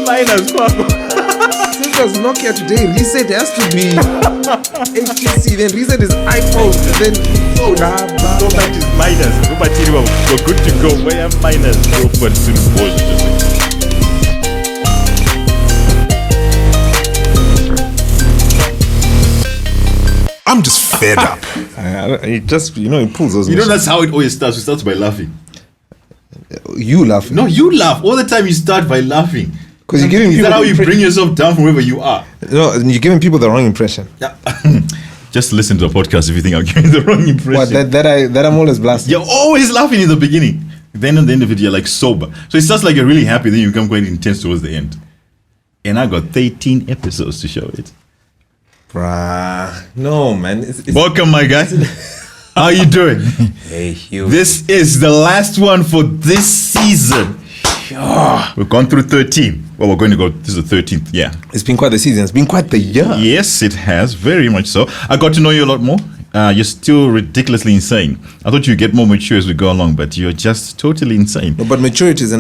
minus kwako. Since there's Nokia today, reset has to be HTC, then reset is iPhone, then So that is minus. We're good to go. Where am minus? Go for it. I'm just fed up. It just, it pulls those. That's how it always starts. It starts by laughing. You laughing? No, you laugh all the time. You start by laughing. Because you're giving Is people. that how you bring yourself down from wherever you are? No, you're giving people the wrong impression. Yeah. Just listen to a podcast if you think I'm giving the wrong impression. What, that I'm always blasting? You're always laughing in the beginning. Then at the end of it, you're like sober. So it starts like you're really happy, then you become quite intense towards the end. And I got 13 episodes to show it. Bruh. No, man. It's Welcome, my guy. How you doing? Hey, Hugh. This is the last one for this season. We've gone through 13. Well, we're going to go, this is the 13th, yeah. It's been quite the season. It's been quite the year. Yes, it has, very much so. I got to know you a lot more. You're still ridiculously insane. I thought you'd get more mature as we go along, but you're just totally insane. No, but maturity is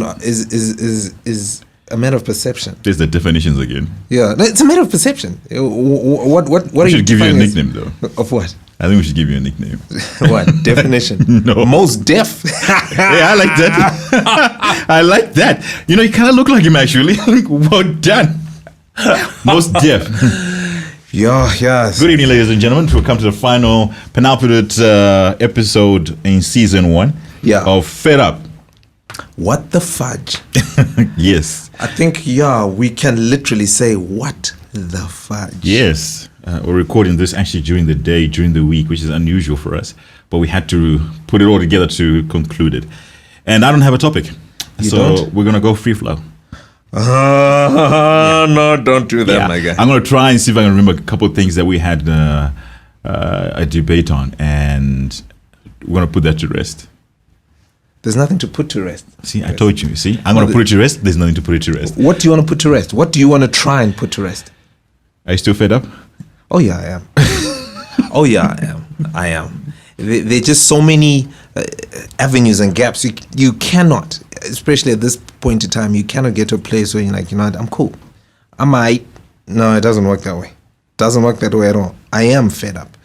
a matter of perception. There's the definitions again. Yeah, no, it's a matter of perception. What We are you should give you a defining nickname, though. Of what? I think we should give you a nickname. What? Definition? No. Most deaf. Yeah, I like that. I like that. You kind of look like him, actually. Well done. Most deaf. Yeah. Good evening, ladies and gentlemen. We'll come to the final penultimate episode in season 1 of FedUp. What the fudge? Yes. I think, we can literally say, what the fudge? Yes. We're recording this actually during the day, during the week, which is unusual for us. But we had to put it all together to conclude it. And I don't have a topic. We're going to go free flow. No, don't do that, my guy. I'm going to try and see if I can remember a couple of things that we had a debate on. And we're going to put that to rest. There's nothing to put to rest. See, I told you. See, I'm going to put it to rest. There's nothing to put it to rest. What do you want to put to rest? What do you want to try and put to rest? Are you still fed up? Oh, yeah, I am. I am. There are just so many avenues and gaps. You cannot, especially at this point in time, you cannot get to a place where you're like, I'm cool. I might. No, it doesn't work that way. Doesn't work that way at all. I am fed up.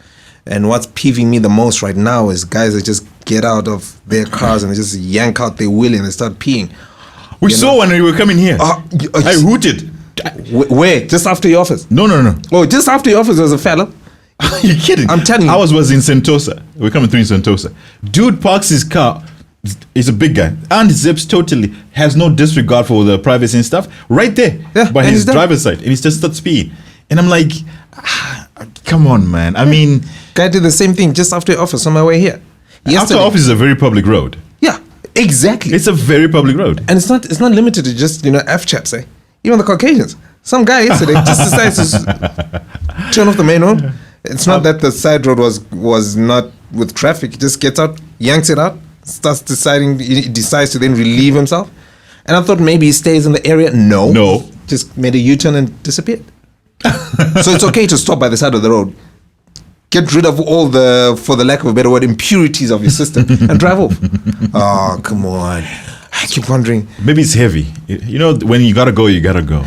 And what's peeving me the most right now is guys that just get out of their cars and they just yank out their wheel and they start peeing. We saw when we were coming here. I hooted. Where? Just after your office? No. Oh, just after your office was a fella? Are you kidding? I'm telling you. Ours was in Sentosa. We're coming through in Sentosa. Dude parks his car. He's a big guy. And zips totally. Has no disregard for the privacy and stuff. Right there. Yeah, by his driver's side. And he just starts speeding. And I'm like, come on, man. I mean... Guy did the same thing just after your office on my way here. After office is a very public road. Yeah, exactly. It's a very public road. And it's not limited to just, F-chaps, eh? Even the Caucasians. Some guy yesterday just decides to turn off the main road. It's not that the side road was not with traffic. He just gets out, yanks it out, he decides to then relieve himself. And I thought maybe he stays in the area. No. Just made a U-turn and disappeared. So it's okay to stop by the side of the road. Get rid of all for the lack of a better word, impurities of your system and drive off. Oh, come on. I keep wondering. Maybe it's heavy. When you gotta go, you gotta go.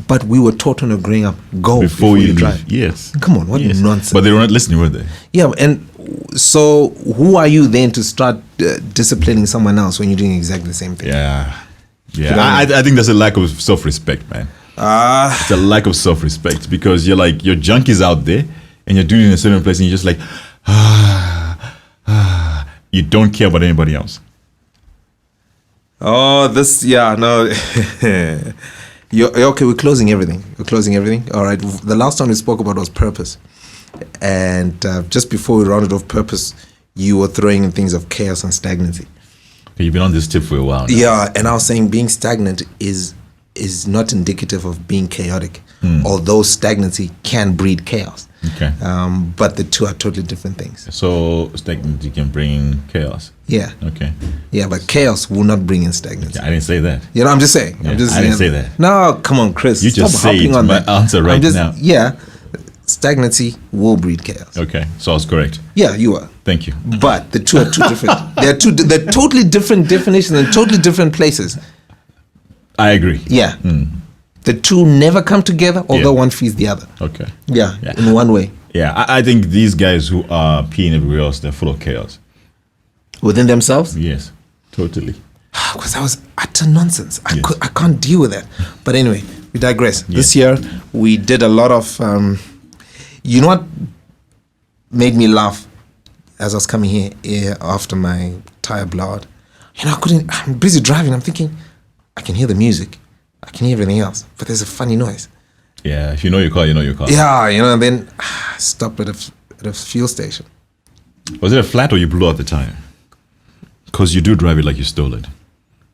But we were taught when we were growing up, go before you drive. Yes. Come on, what nonsense. But they were not listening, were they? Yeah, and so who are you then to start disciplining someone else when you're doing exactly the same thing? Yeah. I think that's a lack of self-respect, man. It's a lack of self-respect because you're like, your junk is out there and you're doing it in a certain place and you're just like, you don't care about anybody else. Oh, no. Okay, we're closing everything. All right. The last time we spoke about was purpose. And just before we rounded off purpose, you were throwing in things of chaos and stagnancy. You've been on this tip for a while now. Yeah, and I was saying being stagnant is not indicative of being chaotic, although stagnancy can breed chaos. Okay. But the two are totally different things. So stagnancy can bring chaos. Yeah. Okay. Yeah, but chaos will not bring in stagnancy. I didn't say that. I'm just saying. Yeah, I didn't say that. No, come on, Chris. You just say my answer right now. Yeah. Stagnancy will breed chaos. Okay, so I was correct. Yeah, you are. Thank you. But the two are two different. They're totally different definitions and totally different places. I agree. Yeah. The two never come together, although one feeds the other. Okay. Yeah, in one way. Yeah, I think these guys who are peeing everywhere else, they're full of chaos. Within themselves? Yes, totally. Because that was utter nonsense. I can't deal with that. But anyway, we digress. This year, we did a lot of... you know what made me laugh as I was coming here after my tire blowout? You know, I'm busy driving. I'm thinking, I can hear the music. I can hear everything else. But there's a funny noise. Yeah, if you know your car, you know your car. Yeah, you know, and then stop at a fuel station. Was it a flat or you blew out the tire? Because you do drive it like you stole it.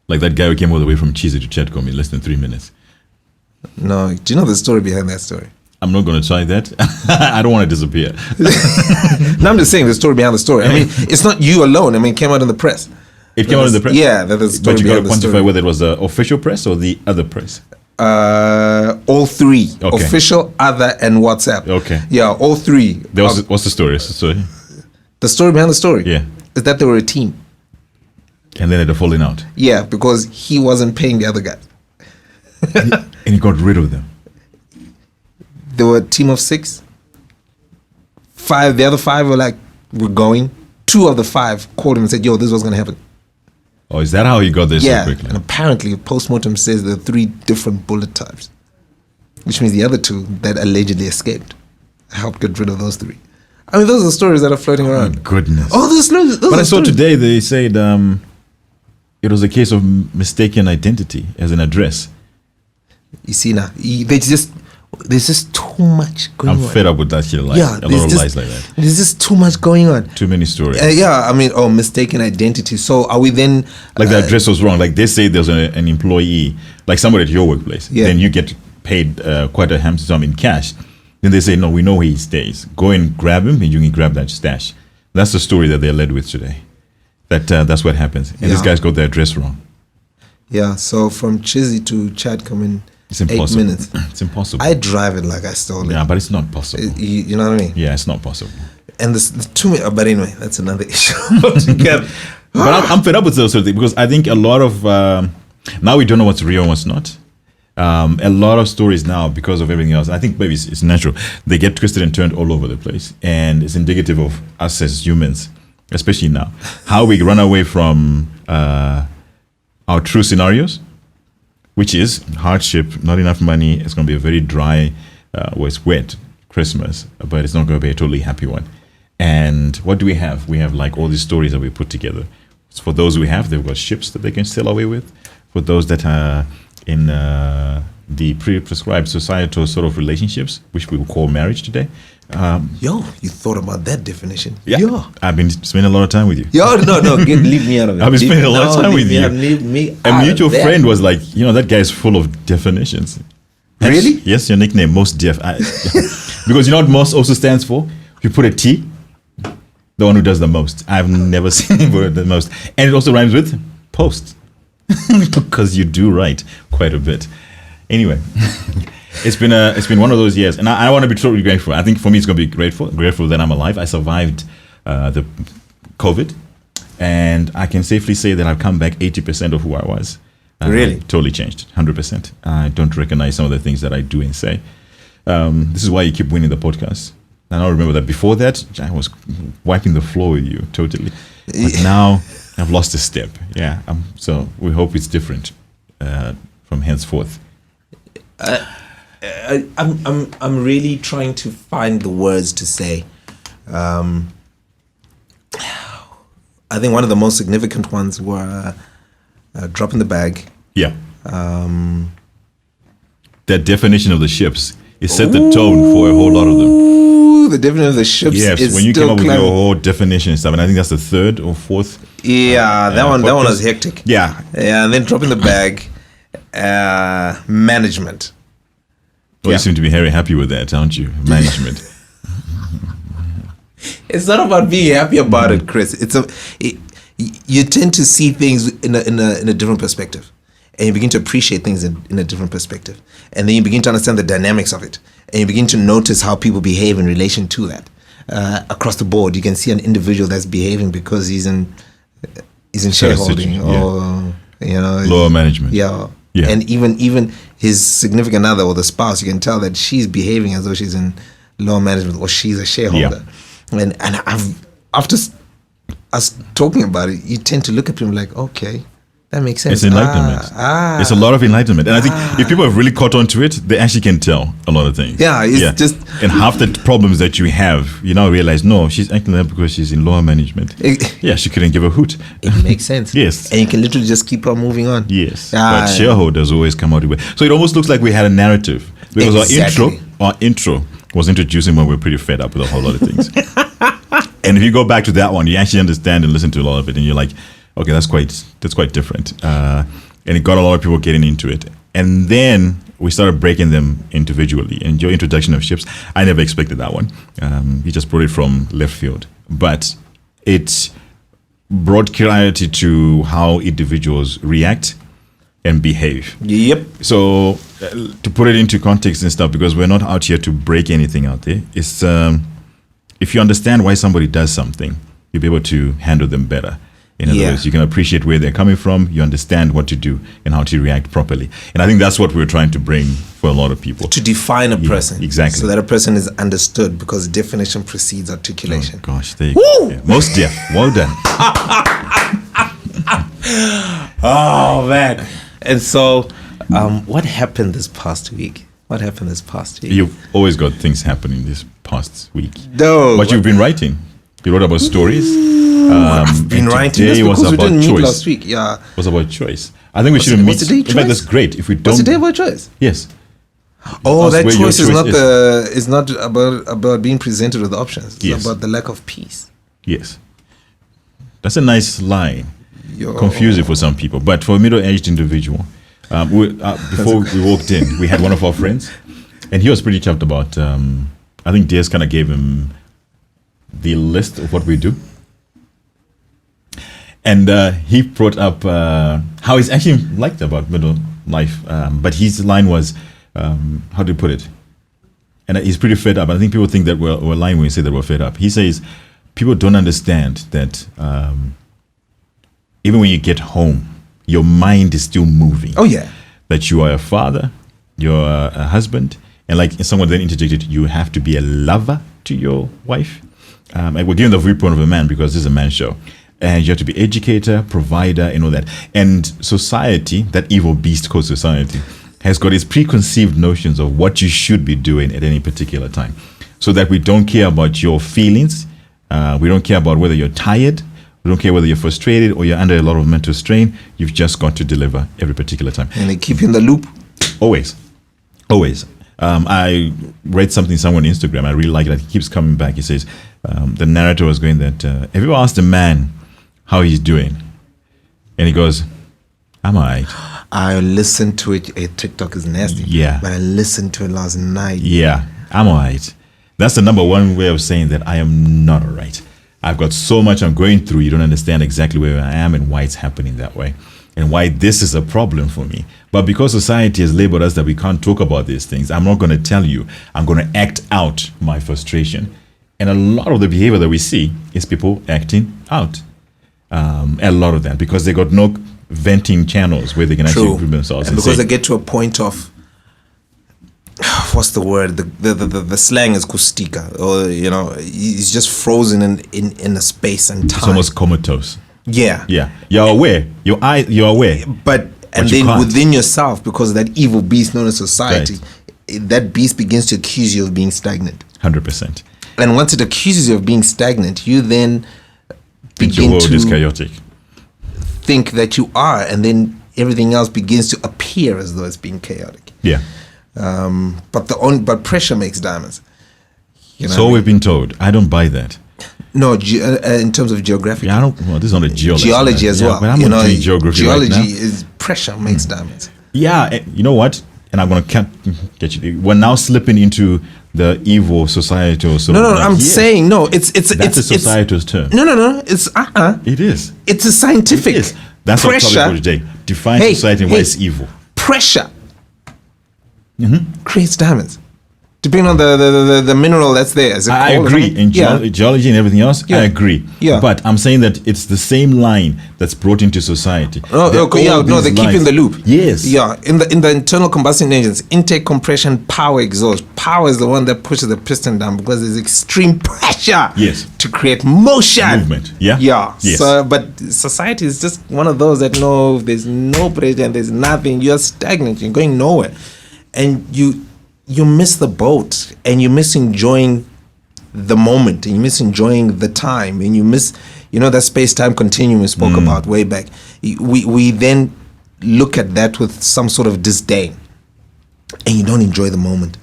Like that guy who came all the way from Cheesy to Chatcom in less than 3 minutes. No, do you know the story behind that story? I'm not going to try that. I don't want to disappear. No, I'm just saying the story behind the story. I mean, it's not you alone. I mean, it came out in the press. It came out in the press? Yeah, that is. But you got to quantify whether it was the official press or the other press. All three. Okay. Official, other, and WhatsApp. Okay. Yeah, all three. What's the story? The story behind the story? Yeah. Is that they were a team. And then they're falling out. Yeah, because he wasn't paying the other guy. And he got rid of them. They were a team of 6. 5, the other 5 were like, we're going. 2 of the 5 called him and said, yo, this was going to happen. Oh, is that how you got there so quickly? And apparently, postmortem says there are 3 different bullet types, which means the other 2 that allegedly escaped helped get rid of those 3. I mean, those are the stories that are floating around. Oh, goodness. Oh, those But I saw today they said it was a case of mistaken identity as an address. You see now, there's just too much going on. I'm fed up with that shit. Like, a lot of lies like that. There's just too much going on. Too many stories. I mean, mistaken identity. So are we then... Like the address was wrong. Like they say there's an employee, like somebody at your workplace. Yeah. Then you get paid quite a handsome sum in cash. Then they say, no, we know where he stays. Go and grab him and you can grab that stash. That's the story that they're led with today. That's what happens. And these guys got their address wrong. Yeah, so from Chizzy to Chad come in It's impossible. 8 minutes. It's impossible. I drive it like I stole it. Yeah, but it's not possible. You know what I mean? Yeah, it's not possible. And the too many, but anyway, that's another issue altogether. But I'm fed up with those sort of things because I think a lot of now we don't know what's real and what's not. A lot of stories now, because of everything else, I think maybe it's natural, they get twisted and turned all over the place, and it's indicative of us as humans, especially now, how we run away from our true scenarios, which is hardship, not enough money. It's going to be a very dry, it's wet Christmas, but it's not going to be a totally happy one. And what do we have? We have like all these stories that we put together. So for those we have, they've got ships that they can sail away with. For those that are in the pre-prescribed societal sort of relationships, which we will call marriage today. Yo, you thought about that definition? Yeah. Yo. I've been spending a lot of time with you. Yo, no, leave me out of it. I've been spending a lot of time with you. Leave me A out mutual of that. friend was like, that guy is full of definitions. Really? Yes, your nickname, Most Def. Because you know what Most also stands for? If you put a T, the one who does the most. I've never seen him put the most. And it also rhymes with post. Because you do write quite a bit. Anyway, it's been one of those years, and I want to be totally grateful. I think for me it's going to be grateful that I'm alive. I survived the COVID, and I can safely say that I've come back 80% of who I was. Really? Totally changed, 100%. I don't recognize some of the things that I do and say. This is why you keep winning the podcast. And I remember that before that, I was wiping the floor with you, totally. But now I've lost a step. Yeah. So we hope it's different from henceforth. I'm really trying to find the words to say. I think one of the most significant ones were dropping the bag. Yeah. That definition of the ships is set the tone for a whole lot of them. The definition of the ships is when you came still up with climbing. your whole definition and stuff, and I think that's the third or fourth. Yeah, that one was hectic. Yeah. Yeah, and then dropping the bag, management. Well, you seem to be very happy with that, aren't you? Management. It's not about being happy about it, Chris. You tend to see things in a different perspective, and you begin to appreciate things in a different perspective, and then you begin to understand the dynamics of it, and you begin to notice how people behave in relation to that. Across the board, you can see an individual that's behaving because he's in shareholding or lower management. Yeah. Yeah. And even his significant other or the spouse, you can tell that she's behaving as though she's in lower management or she's a shareholder. And after us talking about it, you tend to look at people like, okay, that makes sense. It's enlightenment. It's a lot of enlightenment. And I think if people have really caught on to it, they actually can tell a lot of things. Yeah, it's just... And half the problems that you have, you now realize, no, she's acting like that because she's in lower management. Yeah, she couldn't give a hoot. It makes sense. Yes. And you can literally just keep on moving on. Yes. But shareholders always come out with it. So it almost looks like we had a narrative. Because our intro was introducing when we were pretty fed up with a whole lot of things. And if you go back to that one, you actually understand and listen to a lot of it, and you're like, okay, that's quite different. And it got a lot of people getting into it. And then we started breaking them individually. And your introduction of ships, I never expected that one. You just brought it from left field. But it brought clarity to how individuals react and behave. Yep. So to put it into context and stuff, because we're not out here to break anything out there, it's if you understand why somebody does something, you'll be able to handle them better. In other words, you can appreciate where they're coming from, you understand what to do and how to react properly. And I think that's what we're trying to bring for a lot of people. To define a person. Exactly. So that a person is understood, because definition precedes articulation. Oh, gosh, there you go. Yeah. Most deaf. Well done. Oh, man. And so, what happened this past week? You've always got things happening this past week. No. But you've been writing. You wrote about stories. I've been writing. Today was because we about didn't meet choice. last week. Yeah. It was about choice. I think we shouldn't meet. What's the day In fact, choice? that's great. If we don't. What's the day about choice? Yes. Oh, that Where your choice is choice not is not about being presented with options. It's Yes. about the lack of peace. Yes. That's a nice line. Yo. Confusing for some people, but for a middle-aged individual, before we walked in, we had one of our friends, and he was pretty chuffed about. I think DS kind of gave him the list of what we do, and he brought up how he's actually liked about middle life, but his line was, how do you put it? And he's pretty fed up. I think people think that we're lying when we say that we're fed up. He says people don't understand that even when you get home, your mind is still moving. Oh yeah. That you are a father, you're a husband, and like someone then interjected, you have to be a lover to your wife. And we're giving the viewpoint of a man because this is a man's show. And you have to be educator, provider, and all that. And society, that evil beast called society, has got its preconceived notions of what you should be doing at any particular time. So that we don't care about your feelings. We don't care about whether you're tired. We don't care whether you're frustrated or you're under a lot of mental strain. You've just got to deliver every particular time. And they keep you in the loop. Always. I read something somewhere on Instagram. I really like it. It keeps coming back. He says, the narrator was going that, have you ever asked a man how he's doing? And he goes, I'm all right. I listened to it. TikTok is nasty. Yeah. But I listened to it last night. Yeah, I'm all right. That's the number one way of saying that I am not all right. I've got so much I'm going through. You don't understand exactly where I am and why it's happening that way and why this is a problem for me. But because society has labeled us that we can't talk about these things, I'm not going to tell you. I'm going to act out my frustration. And a lot of the behavior that we see is people acting out. A lot of that because they got no venting channels where they can actually improve themselves. And because they get to a point of, what's the word? The slang is kustika, or he's just frozen in a space and time. It's almost comatose. Yeah. Yeah. You're aware. You're aware. But then within yourself, because of that evil beast known as society, that beast begins to accuse you of being stagnant. 100%. And once it accuses you of being stagnant, you then begin your world to is chaotic. Think that you are, and then everything else begins to appear as though it's being chaotic. Yeah. But pressure makes diamonds. So we've been told. I don't buy that. No, in terms of geographic. Yeah, I don't. Well, this is not a geology as well. But I'm not doing geography geology right now. is pressure makes diamonds. Yeah, you know what? And I'm gonna get you. We're now slipping into the evil societal. No. I'm saying no. It's a societal term. No. It's It is. It's a scientific. It is. That's our topic for today. Define society and why it's evil. Pressure creates diamonds. Depending on the mineral that's there. Is it I coal or agree. something? In Yeah. geology and everything else, Yeah. I agree. Yeah. But I'm saying that it's the same line that's brought into society. Oh, They're okay, yeah, all no, these they keep in lines. the loop. Yes. Yeah, in the internal combustion engines, intake, compression, power, exhaust. Power is the one that pushes the piston down because there's extreme pressure. Yes. To create motion. Movement. Yeah. Yeah. Yes. So, but society is just one of those that no, there's no pressure and there's nothing. You're stagnant. You're going nowhere, and you miss the boat, and you miss enjoying the moment, and you miss enjoying the time, and you miss, that space-time continuum we spoke about way back. We then look at that with some sort of disdain, and you don't enjoy the moment.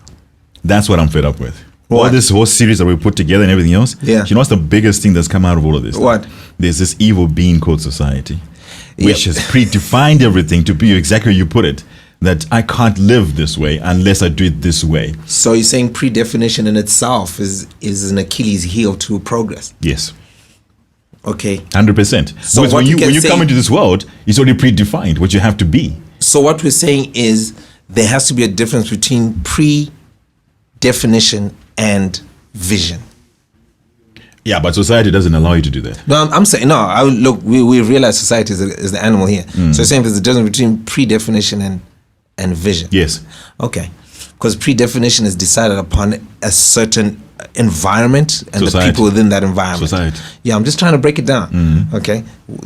That's what I'm fed up with. All What? this whole series that we put together and everything else. Yeah. You know what's the biggest thing that's come out of all of this? What? There's this evil being called society, which Yep. has predefined everything to be exactly how you put it. That I can't live this way unless I do it this way. So you're saying predefinition in itself is an Achilles heel to progress. Yes. Okay. 100%. So Because what when you can you say- come into this world, it's already predefined what you have to be. So what we're saying is there has to be a difference between pre-definition and vision. Yeah, but society doesn't allow you to do that. No, I'm saying no. Look, we realize society is the animal here. So you're saying there's a difference between pre-definition and vision. Yes. Okay. Because pre-definition is decided upon a certain environment and Society. the people within that environment. Society. Yeah, I'm just trying to break it down. Okay.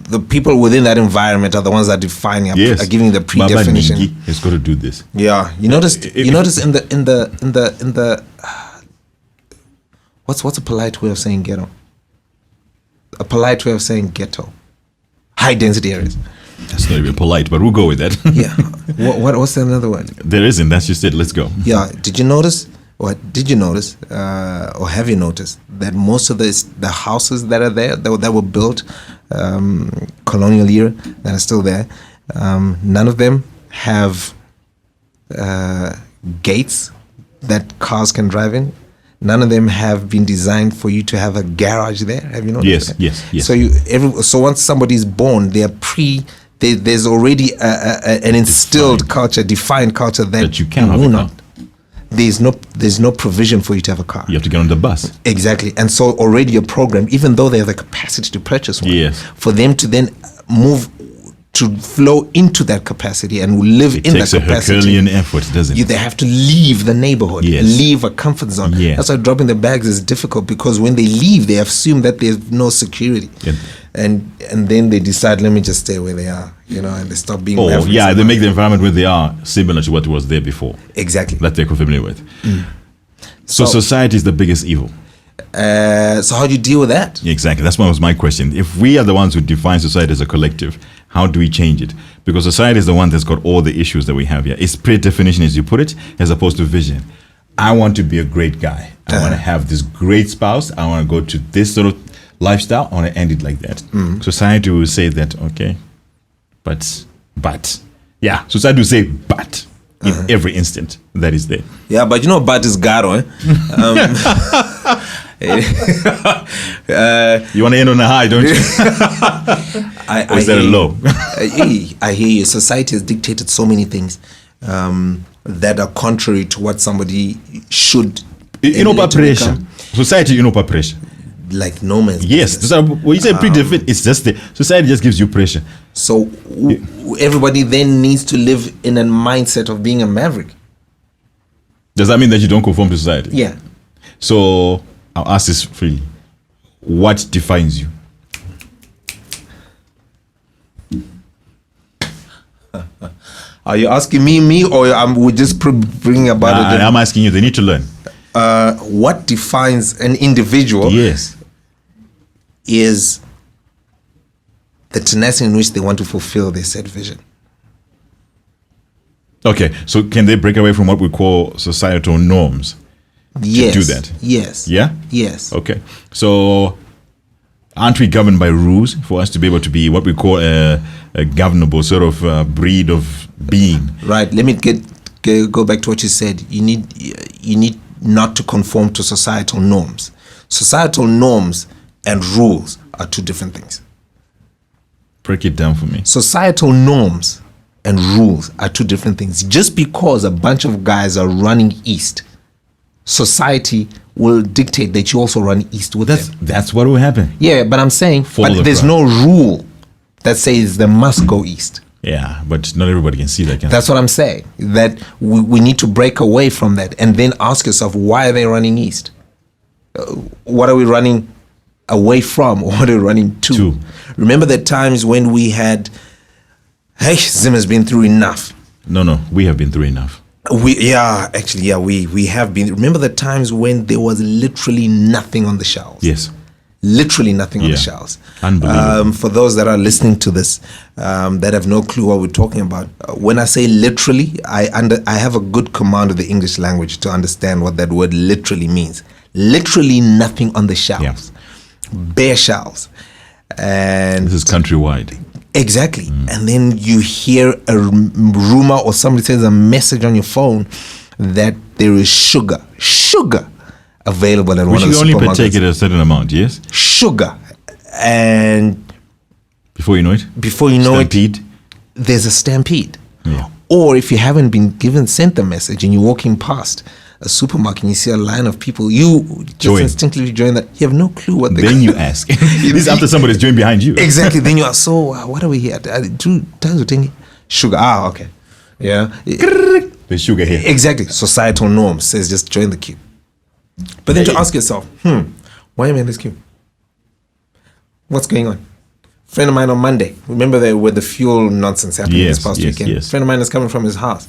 The people within that environment are the ones that are defining, Yes. are giving the Baba pre-definition. Ningi has got to do this. Yeah, you notice. If- You notice in the what's a polite way of saying ghetto? A polite way of saying ghetto. High density areas. That's not even polite, but we'll go with that. Yeah. What's another word? There isn't. That's just it. Let's go. Yeah. Did you notice? Or did you notice? Or have you noticed that most of the houses that are there that were built colonial era that are still there, none of them have gates that cars can drive in. None of them have been designed for you to have a garage there. Have you noticed? Yes, that? yes. So once somebody's born, there's already an instilled culture, defined culture that you cannot will have a car. There's no provision for you to have a car. You have to get on the bus. Exactly. And so already a program, even though they have the capacity to purchase one, Yes. for them to then move to flow into that capacity and live It in that takes a capacity. Herculean effort, doesn't it? They have to leave the neighborhood, Yes. leave a comfort zone. Yes. That's why dropping the bags is difficult, because when they leave, they assume that there's no security. Yeah. And then they decide, let me just stay where they are, and they stop being Oh, mavericks yeah, they about make it. the environment where they are similar to what was there before, Exactly. that they're familiar with. So So- society is the biggest evil. So how do you deal with that? Exactly. That's what was my question. If we are the ones who define society as a collective, how do we change it? Because society is the one that's got all the issues that we have here. It's pre-definition, as you put it, as opposed to vision. I want to be a great guy. I want to have this great spouse. I want to go to this sort of lifestyle. I want to end it like that. Society will say that, okay, but. Yeah, society will say but in every instant that is there. Yeah, but but is Garo, eh? You want to end on a high, don't you? Or is that a hear low? I hear you. Society has dictated so many things that are contrary to what somebody should. emulate to pressure. become. Society, pressure. Like no man's Yes, business. so when you say pre-define, it's just the society just gives you pressure. So everybody then needs to live in a mindset of being a maverick. Does that mean that you don't conform to society? Yeah. So I'll ask this freely: what defines you? Are you asking me, or we just bring about it? I'm asking you. They need to learn. What defines an individual? Yes. Is the tenacity in which they want to fulfill their set vision. Okay. So can they break away from what we call societal norms? Yes. do that? Yes. Yeah. Yes. Okay. So aren't we governed by rules for us to be able to be what we call a governable sort of breed of being? Right. Let me go back to what you said. You need not to conform to societal norms. Societal norms and rules are two different things. Break it down for me. Societal norms and rules are two different things. Just because a bunch of guys are running east, society will dictate that you also run east with them. That's what will happen. Yeah, but I'm saying, Follow but the there's crowd. no rule that says they must go east. Yeah, but not everybody can see that. That's what I'm saying. That we need to break away from that and then ask yourself, why are they running east? What are we running away from, or what are we running to? Remember the times when we had, hey, Zim has been through enough. No, we have been through enough. We have been. Remember the times when there was literally nothing on the shelves? Yes. Literally nothing on the shelves. Unbelievable. For those that are listening to this, that have no clue what we're talking about, when I say literally, I have a good command of the English language to understand what that word literally means. Literally nothing on the shelves. Bare shelves. And This is countrywide. exactly. And then you hear a rumor, or somebody sends a message on your phone that there is sugar available at one Which of the you only supermarkets. partake at a certain amount, yes? Sugar. And Before you know it? Stampede. there's a stampede. Yeah. Or if you haven't been sent the message and you're walking past a supermarket and you see a line of people, you just Join. instinctively join that. You have no clue what they're Then you ask. This is after somebody's joined behind you. Exactly. Then you are, so what are we here? Sugar. Okay. Yeah. There's sugar here. Exactly. Societal norm says just join the queue. But then to ask yourself, why am I in this queue? What's going on? Friend of mine on Monday, remember the fuel nonsense happening this past weekend? Yes. Friend of mine is coming from his house.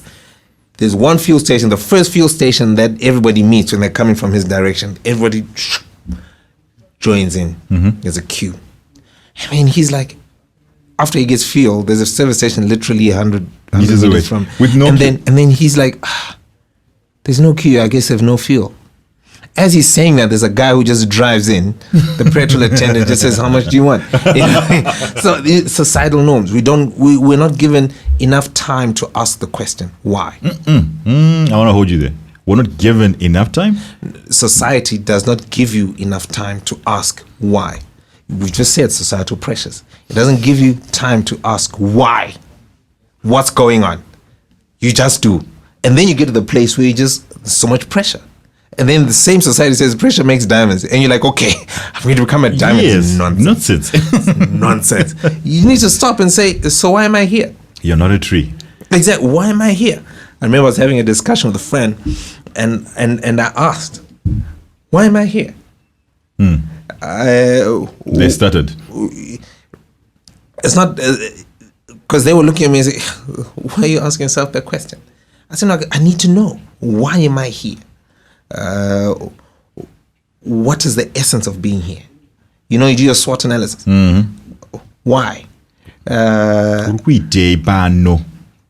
There's one fuel station, the first fuel station that everybody meets when they're coming from his direction. Everybody joins in. There's a queue. I mean, he's like, after he gets fuel, there's a service station literally 100 Meters away. meters from. With no and queue. then he's like, there's no queue. I guess there's no fuel. As he's saying that, there's a guy who just drives in. The petrol attendant just says, "How much do you want?" You know? So the societal norms. We're not given enough time to ask the question why. I want to hold you there. We're not given enough time. Society does not give you enough time to ask why. We just said societal pressures. It doesn't give you time to ask why. What's going on? You just do, and then you get to the place where you just so much pressure. And then the same society says pressure makes diamonds. And you're like, okay, I'm going to become a diamond. Yes. Nonsense. Nonsense. You need to stop and say, so why am I here? You're not a tree. Exactly. Why am I here? I remember I was having a discussion with a friend and I asked, why am I here? They started. It's not, because they were looking at me and say, why are you asking yourself that question? I said, no, I need to know, why am I here? What is the essence of being here? You know, you do your SWOT analysis. Why?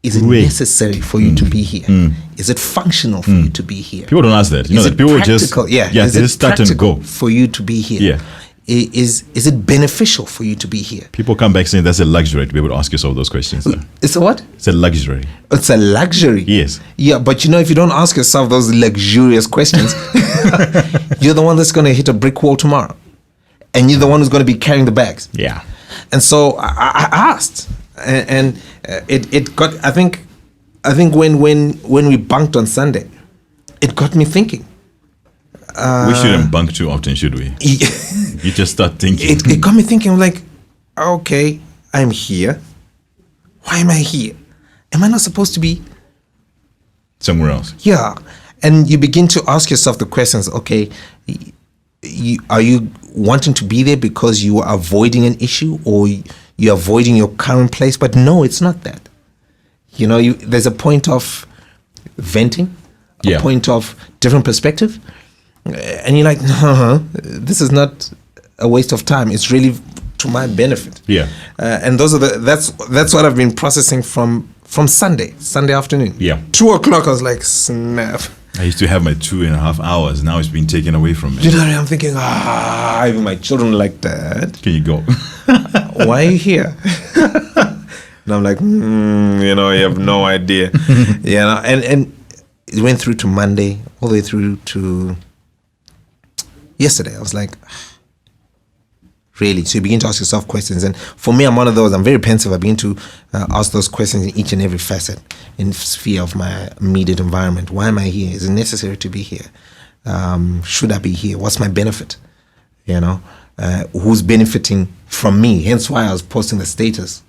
Is it necessary for you to be here? Is it functional for you to be here? People don't ask that. You know, Is that it people practical? just Is they it just start and practical go. for you to be here? Yeah. Is it beneficial for you to be here? People come back saying that's a luxury to be able to ask yourself those questions. Though. It's a what? It's a luxury. It's a luxury. Yes. Yeah, but you know, if you don't ask yourself those luxurious questions, you're the one that's going to hit a brick wall tomorrow, and you're the one who's going to be carrying the bags. Yeah. And so I asked, and it got. I think when we bunked on Sunday, it got me thinking. We shouldn't bunk too often, should we? You just start thinking. It got me thinking. I'm like, okay, I'm here. Why am I here? Am I not supposed to be somewhere else? Yeah. And you begin to ask yourself the questions, okay, are you wanting to be there because you are avoiding an issue, or you're avoiding your current place? But no, it's not that. You know, there's a point of venting, a point of different perspective. And you're like, this is not a waste of time. It's really to my benefit. Yeah. And that's what I've been processing from Sunday afternoon. Yeah. 2:00, I was like, snap. I used to have my 2.5 hours. Now it's been taken away from me. You know what I'm thinking? Even my children like that. Can you go? Why are you here? And I'm like, you know, you have no idea. You know, and it went through to Monday, all the way through to yesterday. I was like, really? So you begin to ask yourself questions. And for me, I'm one of those, I'm very pensive. I begin to ask those questions in each and every facet, in sphere of my immediate environment. Why am I here? Is it necessary to be here? Should I be here? What's my benefit? Who's benefiting from me? Hence why I was posting the status.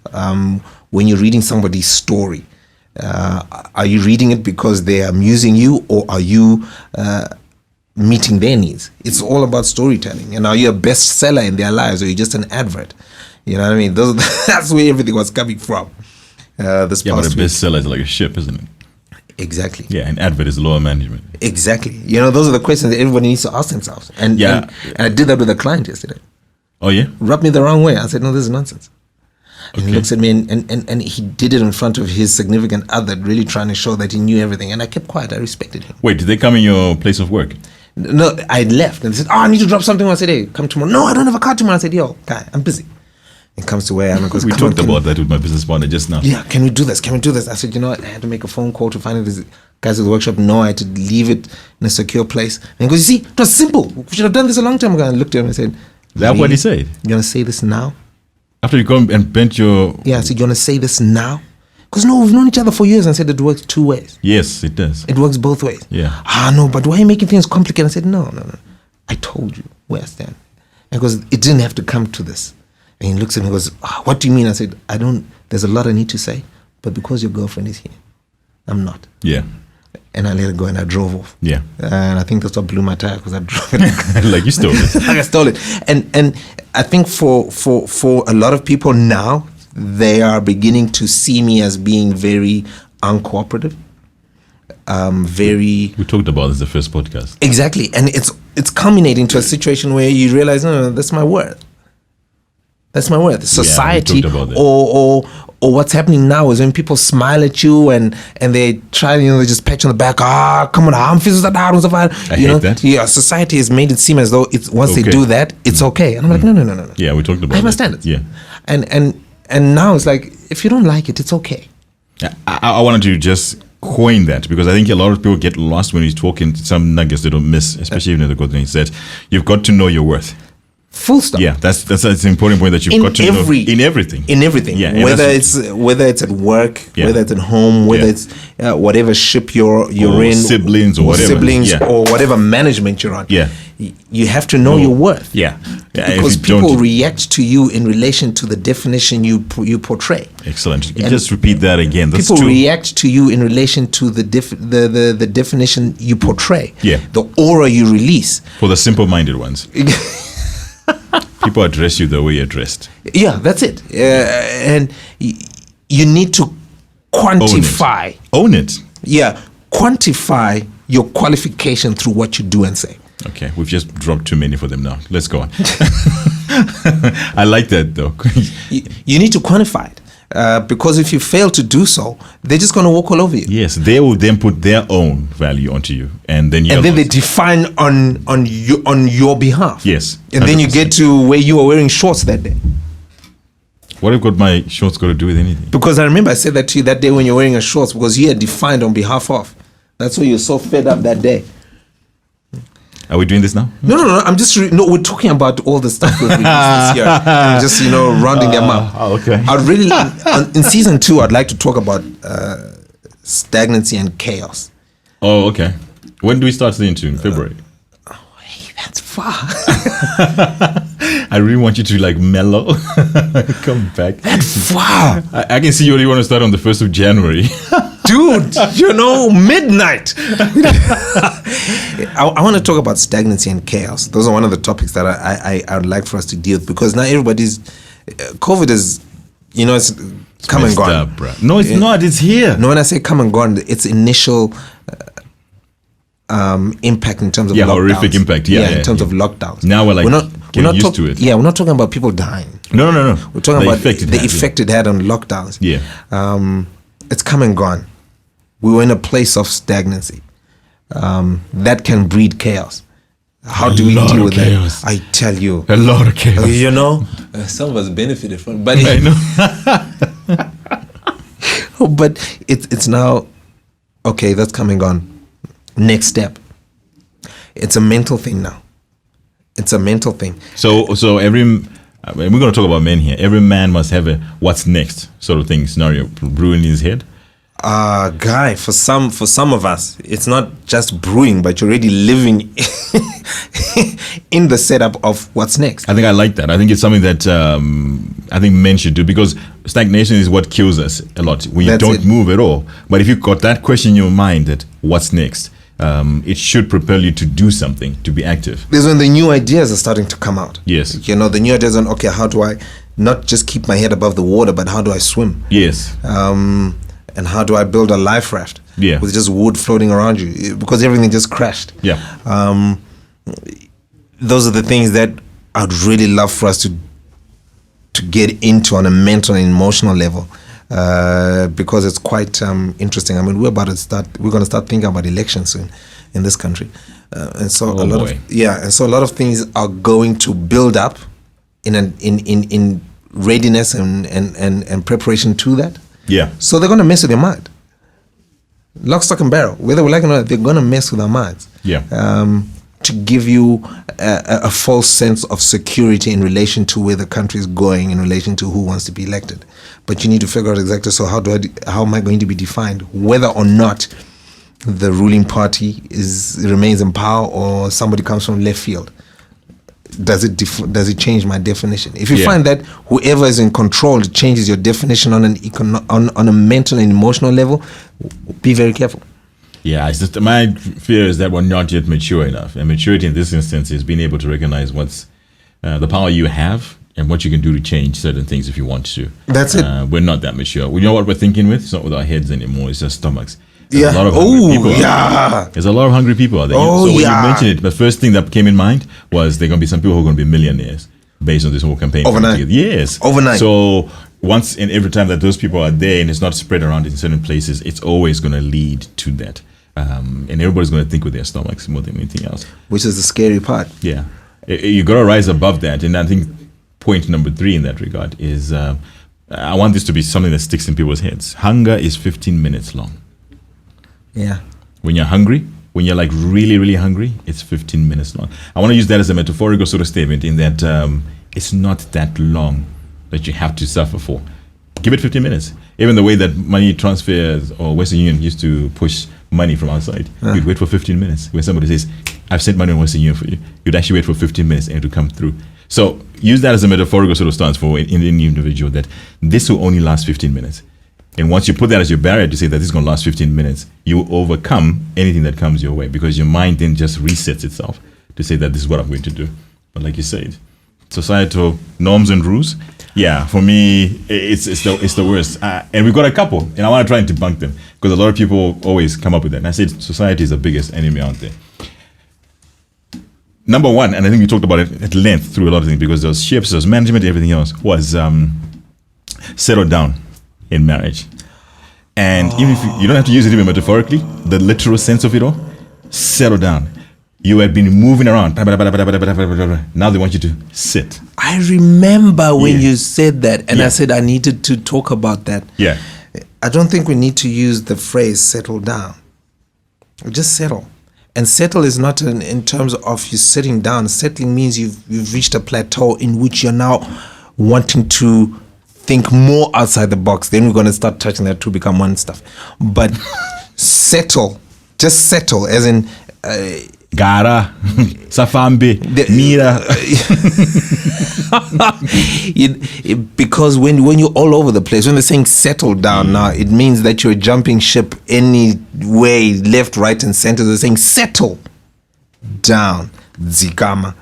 When you're reading somebody's story, are you reading it because they are amusing you, or are you meeting their needs? It's all about storytelling. And are you a bestseller in their lives, or are you just an advert? You know what I mean? That's where everything was coming from. This Yeah, but a past week. bestseller is like a ship, isn't it? Exactly. Yeah, an advert is lower management. Exactly. Those are the questions that everybody needs to ask themselves. And, Yeah. and I did that with a client yesterday. Oh, yeah? Rubbed me the wrong way. I said, no, this is nonsense. And he Okay. looks at me and he did it in front of his significant other, really trying to show that he knew everything. And I kept quiet. I respected him. Wait, did they come in your place of work? No, I left. And they said, I need to drop something. I said, hey, come tomorrow. No, I don't have a car tomorrow. I said, yo, guy, I'm busy. It comes to where I'm. Goes, We "Come talked on, about that with my business partner just now. Yeah, can we do this? Can we do this? I said, I had to make a phone call to find out these guys at the workshop. No, I had to leave it in a secure place. And he goes, you see, it was simple. We should have done this a long time ago. And I looked at him and said, That's what he said. You want to say this now? After you come and bent your... Yeah, I said, you want to say this now? Because no, we've known each other for years. And I said, it works two ways. Yes, it does. It works both ways. Yeah. No, but why are you making things complicated? I said, no. I told you where I stand. And he goes, it didn't have to come to this. And he looks at me and goes, what do you mean? I said, there's a lot I need to say, but because your girlfriend is here, I'm not. Yeah. And I let it go and I drove off. Yeah. And I think that's what blew my tire, because I drove it. Like you stole it. Like I stole it. And I think for a lot of people now, they are beginning to see me as being very uncooperative. Very... We talked about this the first podcast. Exactly. And it's culminating to a situation where you realize, no, that's my worth. That's my worth. Society, talked about that. or what's happening now is when people smile at you and they try, they just pat you on the back. Come on, I'm feeling I hate that. Yeah, society has made it seem as though it's once they Okay. do that, it's okay. And I'm like, no. Yeah, we talked about I have my that. standards. Yeah. And now it's like, if you don't like it, it's okay. I wanted to just coin that, because I think a lot of people get lost when he's talking to some nuggets they don't miss, especially when they go to he said, you've got to know your worth. Full stop. Yeah, that's an important point that you've got to know in everything. In everything. Yeah, and whether it's at work, Yeah. whether it's at home, whether Yeah. it's whatever ship you're Or in, siblings or whatever. siblings Yeah. or whatever management you're on. Yeah. You have to know your worth. Yeah. Yeah, Because if you people don't- react to you in relation to the definition you portray. Excellent. You And just repeat that again. That's People true. react to you in relation to the definition you portray. Yeah. The aura you release. For the simple-minded ones. People address you the way you're dressed. Yeah, that's it. And you need to quantify. Own it. Yeah, quantify your qualification through what you do and say. Okay, we've just dropped too many for them now. Let's go on. I like that though. You need to quantify it. Because if you fail to do so, they're just going to walk all over you. Yes, they will then put their own value onto you, and then you. And then they define on your behalf. Yes, And then you 100%. get to where you are wearing shorts that day. What have got my shorts got to do with anything? Because I remember I said that to you that day when you're wearing a shorts, because you had defined on behalf of. That's why you're so fed up that day. Are we doing this now? No. I'm just we're talking about all the stuff we've released this year. I'm just rounding them up. Okay. I'd really in season 2, I'd like to talk about stagnancy and chaos. Oh, okay. When do we start season 2? In February. Hey, that's far. I really want you to like mellow, come back. Far, I can see you already want to start on the 1st of January. dude. Midnight. I want to talk about stagnancy and chaos. Those are one of the topics that I would like for us to deal with, because now everybody's COVID is, it's come and Messed gone. up, bruh. No, it's not. It's here. No, when I say come and gone, it's initial impact in terms of Yeah, lockdowns. horrific impact. Yeah, in yeah, terms yeah. of lockdowns. Now we're like getting used to it. Yeah, we're not talking about people dying. No. We're talking The about effect it the has, effect it had on lockdowns. Yeah. It's come and gone. We were in a place of stagnancy. That can breed chaos. How do we lot deal of with chaos. that? I tell you. A lot of chaos. Some of us benefited from it. But, I know. but it's now, okay, that's come and gone. Next step. It's a mental thing now. It's a mental thing. So every, we're going to talk about men here. Every man must have a what's next sort of thing scenario brewing in his head. Guy, for some of us, it's not just brewing, but you're already living in the setup of what's next. I think I like that. I think it's something that I think men should do, because stagnation is what kills us a lot. We don't move at all. But if you've got that question in your mind, that what's next, it should propel you to do something, to be active. There's when the new ideas are starting to come out. Yes. The new ideas on, okay, how do I not just keep my head above the water, but how do I swim? Yes. And how do I build a life raft? Yeah. With just wood floating around you, because everything just crashed. Yeah. Those are the things that I'd really love for us to get into on a mental and emotional level, because it's quite interesting. I mean, we're going to start thinking about elections soon in this country, and so a lot of things are going to build up in readiness and preparation to that. Yeah. So they're going to mess with your mind. Lock, stock, and barrel. Whether we like it or not, they're going to mess with our minds. Yeah. To give you a false sense of security in relation to where the country is going, in relation to who wants to be elected. But you need to figure out exactly, so how am I going to be defined? Whether or not the ruling party remains in power, or somebody comes from left field. Does it change my definition? If you find that whoever is in control changes your definition on on a mental and emotional level, be very careful. Yeah, it's just my fear is that we're not yet mature enough, and maturity in this instance is being able to recognize what's the power you have and what you can do to change certain things if you want to. That's it. We're not that mature. We know what we're thinking with. It's not with our heads anymore. It's just stomachs. There's a lot of hungry people out there. There's a lot of hungry people out there. So when you mentioned it, the first thing that came in mind was there are going to be some people who are going to be millionaires based on this whole campaign. Overnight. Yes. Overnight. So once and every time that those people are there and it's not spread around in certain places, it's always going to lead to that. And everybody's going to think with their stomachs more than anything else. Which is the scary part. Yeah. You got to rise above that. And I think point number 3 in that regard is I want this to be something that sticks in people's heads. Hunger is 15 minutes long. Yeah. When you're hungry, when you're like really, really hungry, it's 15 minutes long. I want to use that as a metaphorical sort of statement in that it's not that long that you have to suffer for. Give it 15 minutes. Even the way that money transfers or Western Union used to push money from outside, you'd wait for 15 minutes. When somebody says, I've sent money on Western Union for you, you'd actually wait for 15 minutes and it would come through. So use that as a metaphorical sort of stance for an individual, that this will only last 15 minutes. And once you put that as your barrier to say that this is going to last 15 minutes, you will overcome anything that comes your way, because your mind then just resets itself to say that this is what I'm going to do. But like you said, societal norms and rules, for me, it's the worst. And we've got a couple, and I want to try and debunk them, because a lot of people always come up with that. And I said society is the biggest enemy out there. Number one, and I think we talked about it at length through a lot of things, because there's ships, there's management, everything else, was settle down in marriage. And even if you don't have to use it even metaphorically, the literal sense of it all, settle down. You have been moving around. Now they want you to sit. I remember when you said that, and I said I needed to talk about that. Yeah. I don't think we need to use the phrase settle down. Just settle. And settle is not in terms of you sitting down. Settling means you've reached a plateau in which you're now wanting to think more outside the box. Then we're going to start touching that to become one stuff. But settle, just settle, as in Gara, Safambe, Mira. Because when you're all over the place, when they're saying settle down now, it means that you're jumping ship any way, left, right, and center. They're saying settle down. Zikama.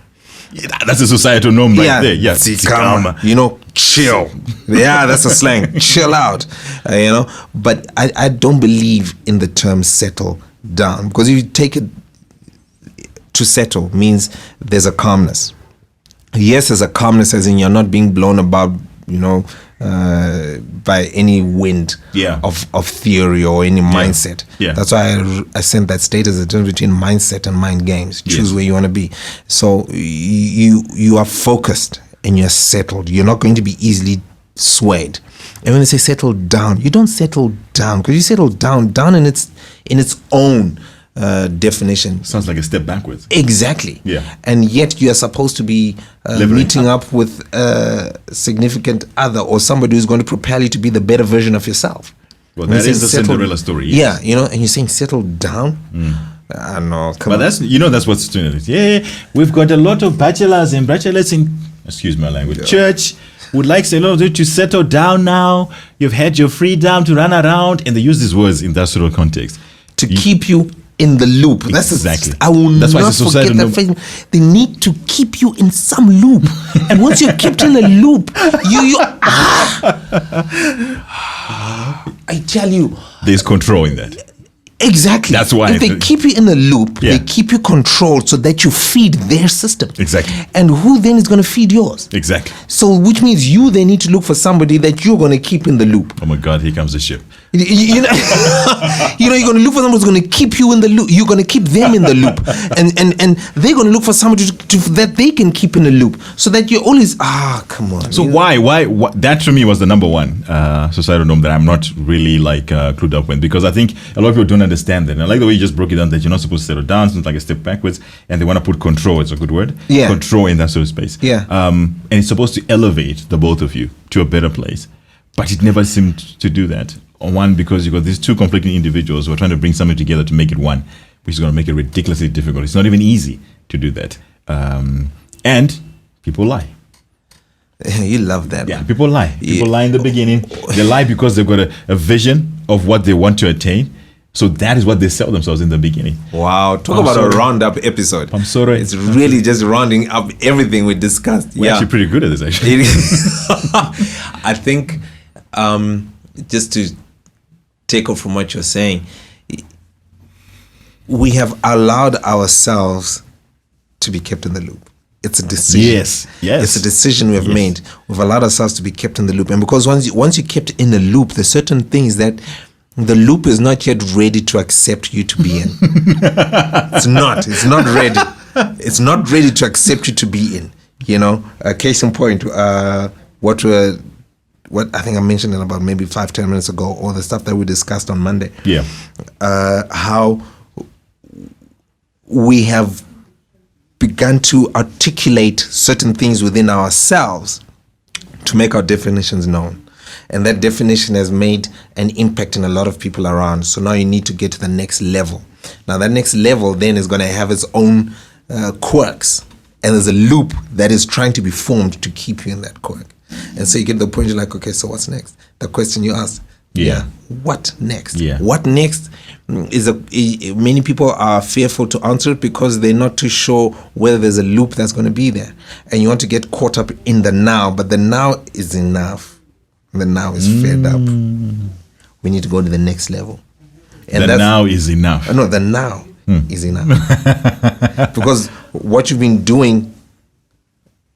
That's a societal norm right there. Yeah, zikama. Chill. Yeah, that's a slang. Chill out. But I don't believe in the term settle down, because if you take it to settle means there's a calmness. Yes, there's a calmness, as in you're not being blown about, by any wind of theory or any mindset. Yeah. That's why I sent that status, the difference between mindset and mind games. Choose where you want to be. So you are focused and you're settled. You're not going to be easily swayed. And when they say settle down, you don't settle down, because you settle down in its own definition. Sounds like a step backwards. Exactly. Yeah. And yet you are supposed to be meeting up with a significant other, or somebody who's going to propel you to be the better version of yourself. Well, And that you're is the saying Cinderella story. Yes. Yeah, and you're saying settle down. No, come But on. that's that's what's doing it. Yeah, we've got a lot of bachelors and bachelors in excuse my language church would like to settle down now. You've had your freedom to run around, and they use these words in industrial context to keep you in the loop. Exactly. I will That's why not it's a forget societal that phrase. They need to keep you in some loop, and once you're kept in a loop, I tell you, there's control in that. exactly. That's why if they keep you in a loop, Yeah. they keep you controlled so that you feed their system. Exactly. And who then is going to feed yours? Exactly. So, which means you then need to look for somebody that you're going to keep in the loop. Oh my God, here comes the ship. You know, you're going to look for someone who's going to keep you in the loop. You're going to keep them in the loop, and they're going to look for somebody that they can keep in the loop, so that you're always come on. So why that to me was the number one societal norm that I'm not really clued up with, because I think a lot of people don't understand that. And I like the way you just broke it down, that you're not supposed to settle down, it's not like a step backwards, and they want to put control, it's a good word, control in that sort of space. And it's supposed to elevate the both of you to a better place, but it never seemed to do that. One, because you've got these two conflicting individuals who are trying to bring something together to make it one, which is going to make it ridiculously difficult. It's not even easy to do that. And people lie. You love that. Yeah, people lie. People lie in the beginning. They lie because they've got a vision of what they want to attain. So that is what they sell themselves in the begining. Wow, talk about a roundup episode. I'm sorry. It's really just rounding up everything we discussed. We're actually pretty good at this, actually. I think just to take off from what you're saying, we have allowed ourselves to be kept in the loop. It's a decision. Yes. It's a decision we have made. We've allowed ourselves to be kept in the loop. And because once you're kept in the loop, there's certain things that the loop is not yet ready to accept you to be in. It's not ready. It's not ready to accept you to be in. You know, case in point, what I think I mentioned it about maybe 5-10 minutes ago, or the stuff that we discussed on Monday. Yeah. How we have begun to articulate certain things within ourselves to make our definitions known. And that definition has made an impact in a lot of people around. So now you need to get to the next level. Now that next level then is going to have its own quirks. And there's a loop that is trying to be formed to keep you in that quirk. And so you get to the point, you're like, okay, so what's next? The question you ask, what next? Yeah. What next is many people are fearful to answer it because they're not too sure whether there's a loop that's going to be there. And you want to get caught up in the now, but the now is enough. The now is fed up. We need to go to the next level. And the now is enough. No, the now is enough. Because what you've been doing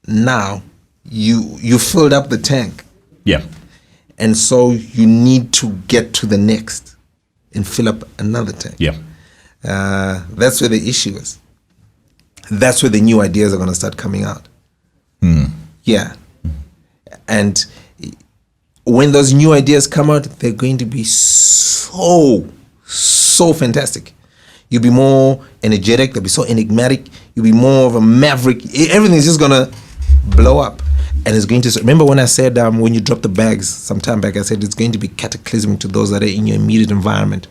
now, you filled up the tank. Yeah. And so you need to get to the next and fill up another tank. Yeah. That's where the issue is. That's where the new ideas are going to start coming out. Yeah. And when those new ideas come out, they're going to be so fantastic. You'll be more energetic. They'll be so enigmatic. You'll be more of a maverick. Everything's just going to blow up. And it's going to... Remember when I said when you drop the bags some time back, I said it's going to be cataclysmic to those that are in your immediate environment.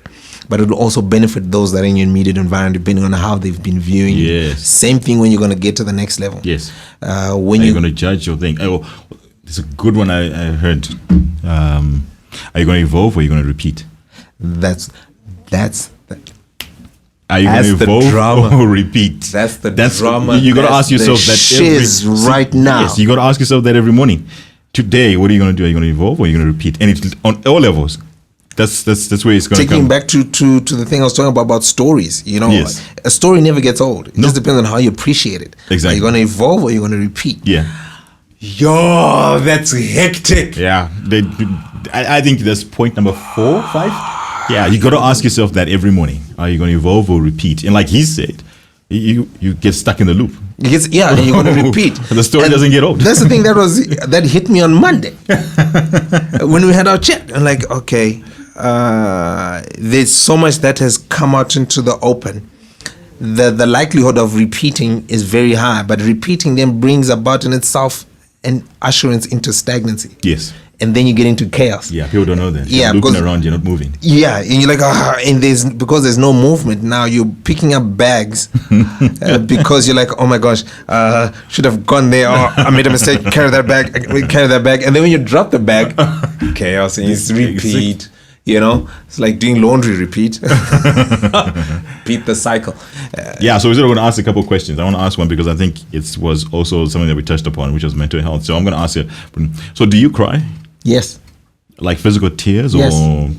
But it will also benefit those that are in your immediate environment depending on how they've been viewing you. Yes. Same thing when you're going to get to the next level. Yes. When you're going to judge your thing. Oh, it's a good one I heard. Are you going to evolve or are you going to repeat? Are you going to evolve or repeat? That's drama. You got to ask yourself that right now. Yes, you got to ask yourself that every morning. Today, what are you going to do? Are you going to evolve or are you going to repeat? And it's on all levels. That's where it's going to come. Taking back to the thing I was talking about stories. You know, a story never gets old. It just depends on how you appreciate it. Exactly. Are you going to evolve or are you going to repeat? Yeah. Yo, that's hectic. Yeah. I think that's point number 4, 5. Yeah, you got to ask yourself that every morning. Are you going to evolve or repeat? And like he said, you get stuck in the loop. And you're going to repeat. The story doesn't get old. That's the thing that hit me on Monday when we had our chat. I'm like, okay, there's so much that has come out into the open. The likelihood of repeating is very high, but repeating then brings about in itself an usherance into stagnancy. Yes. and then you get into chaos. Yeah, people don't know that. Yeah, you're looking because- around, you're not moving. Yeah, and you're like, and because there's no movement now, you're picking up bags because you're like, oh my gosh, should have gone there. Oh, I made a mistake. Carry that bag. And then when you drop the bag, chaos, and it's repeat. You know, it's like doing laundry. Repeat. Beat the cycle. Yeah, so we're going to ask a couple of questions. I want to ask one because I think it was also something that we touched upon, which was mental health. So I'm going to ask you. So do you cry? Yes. Like physical tears, Yes. or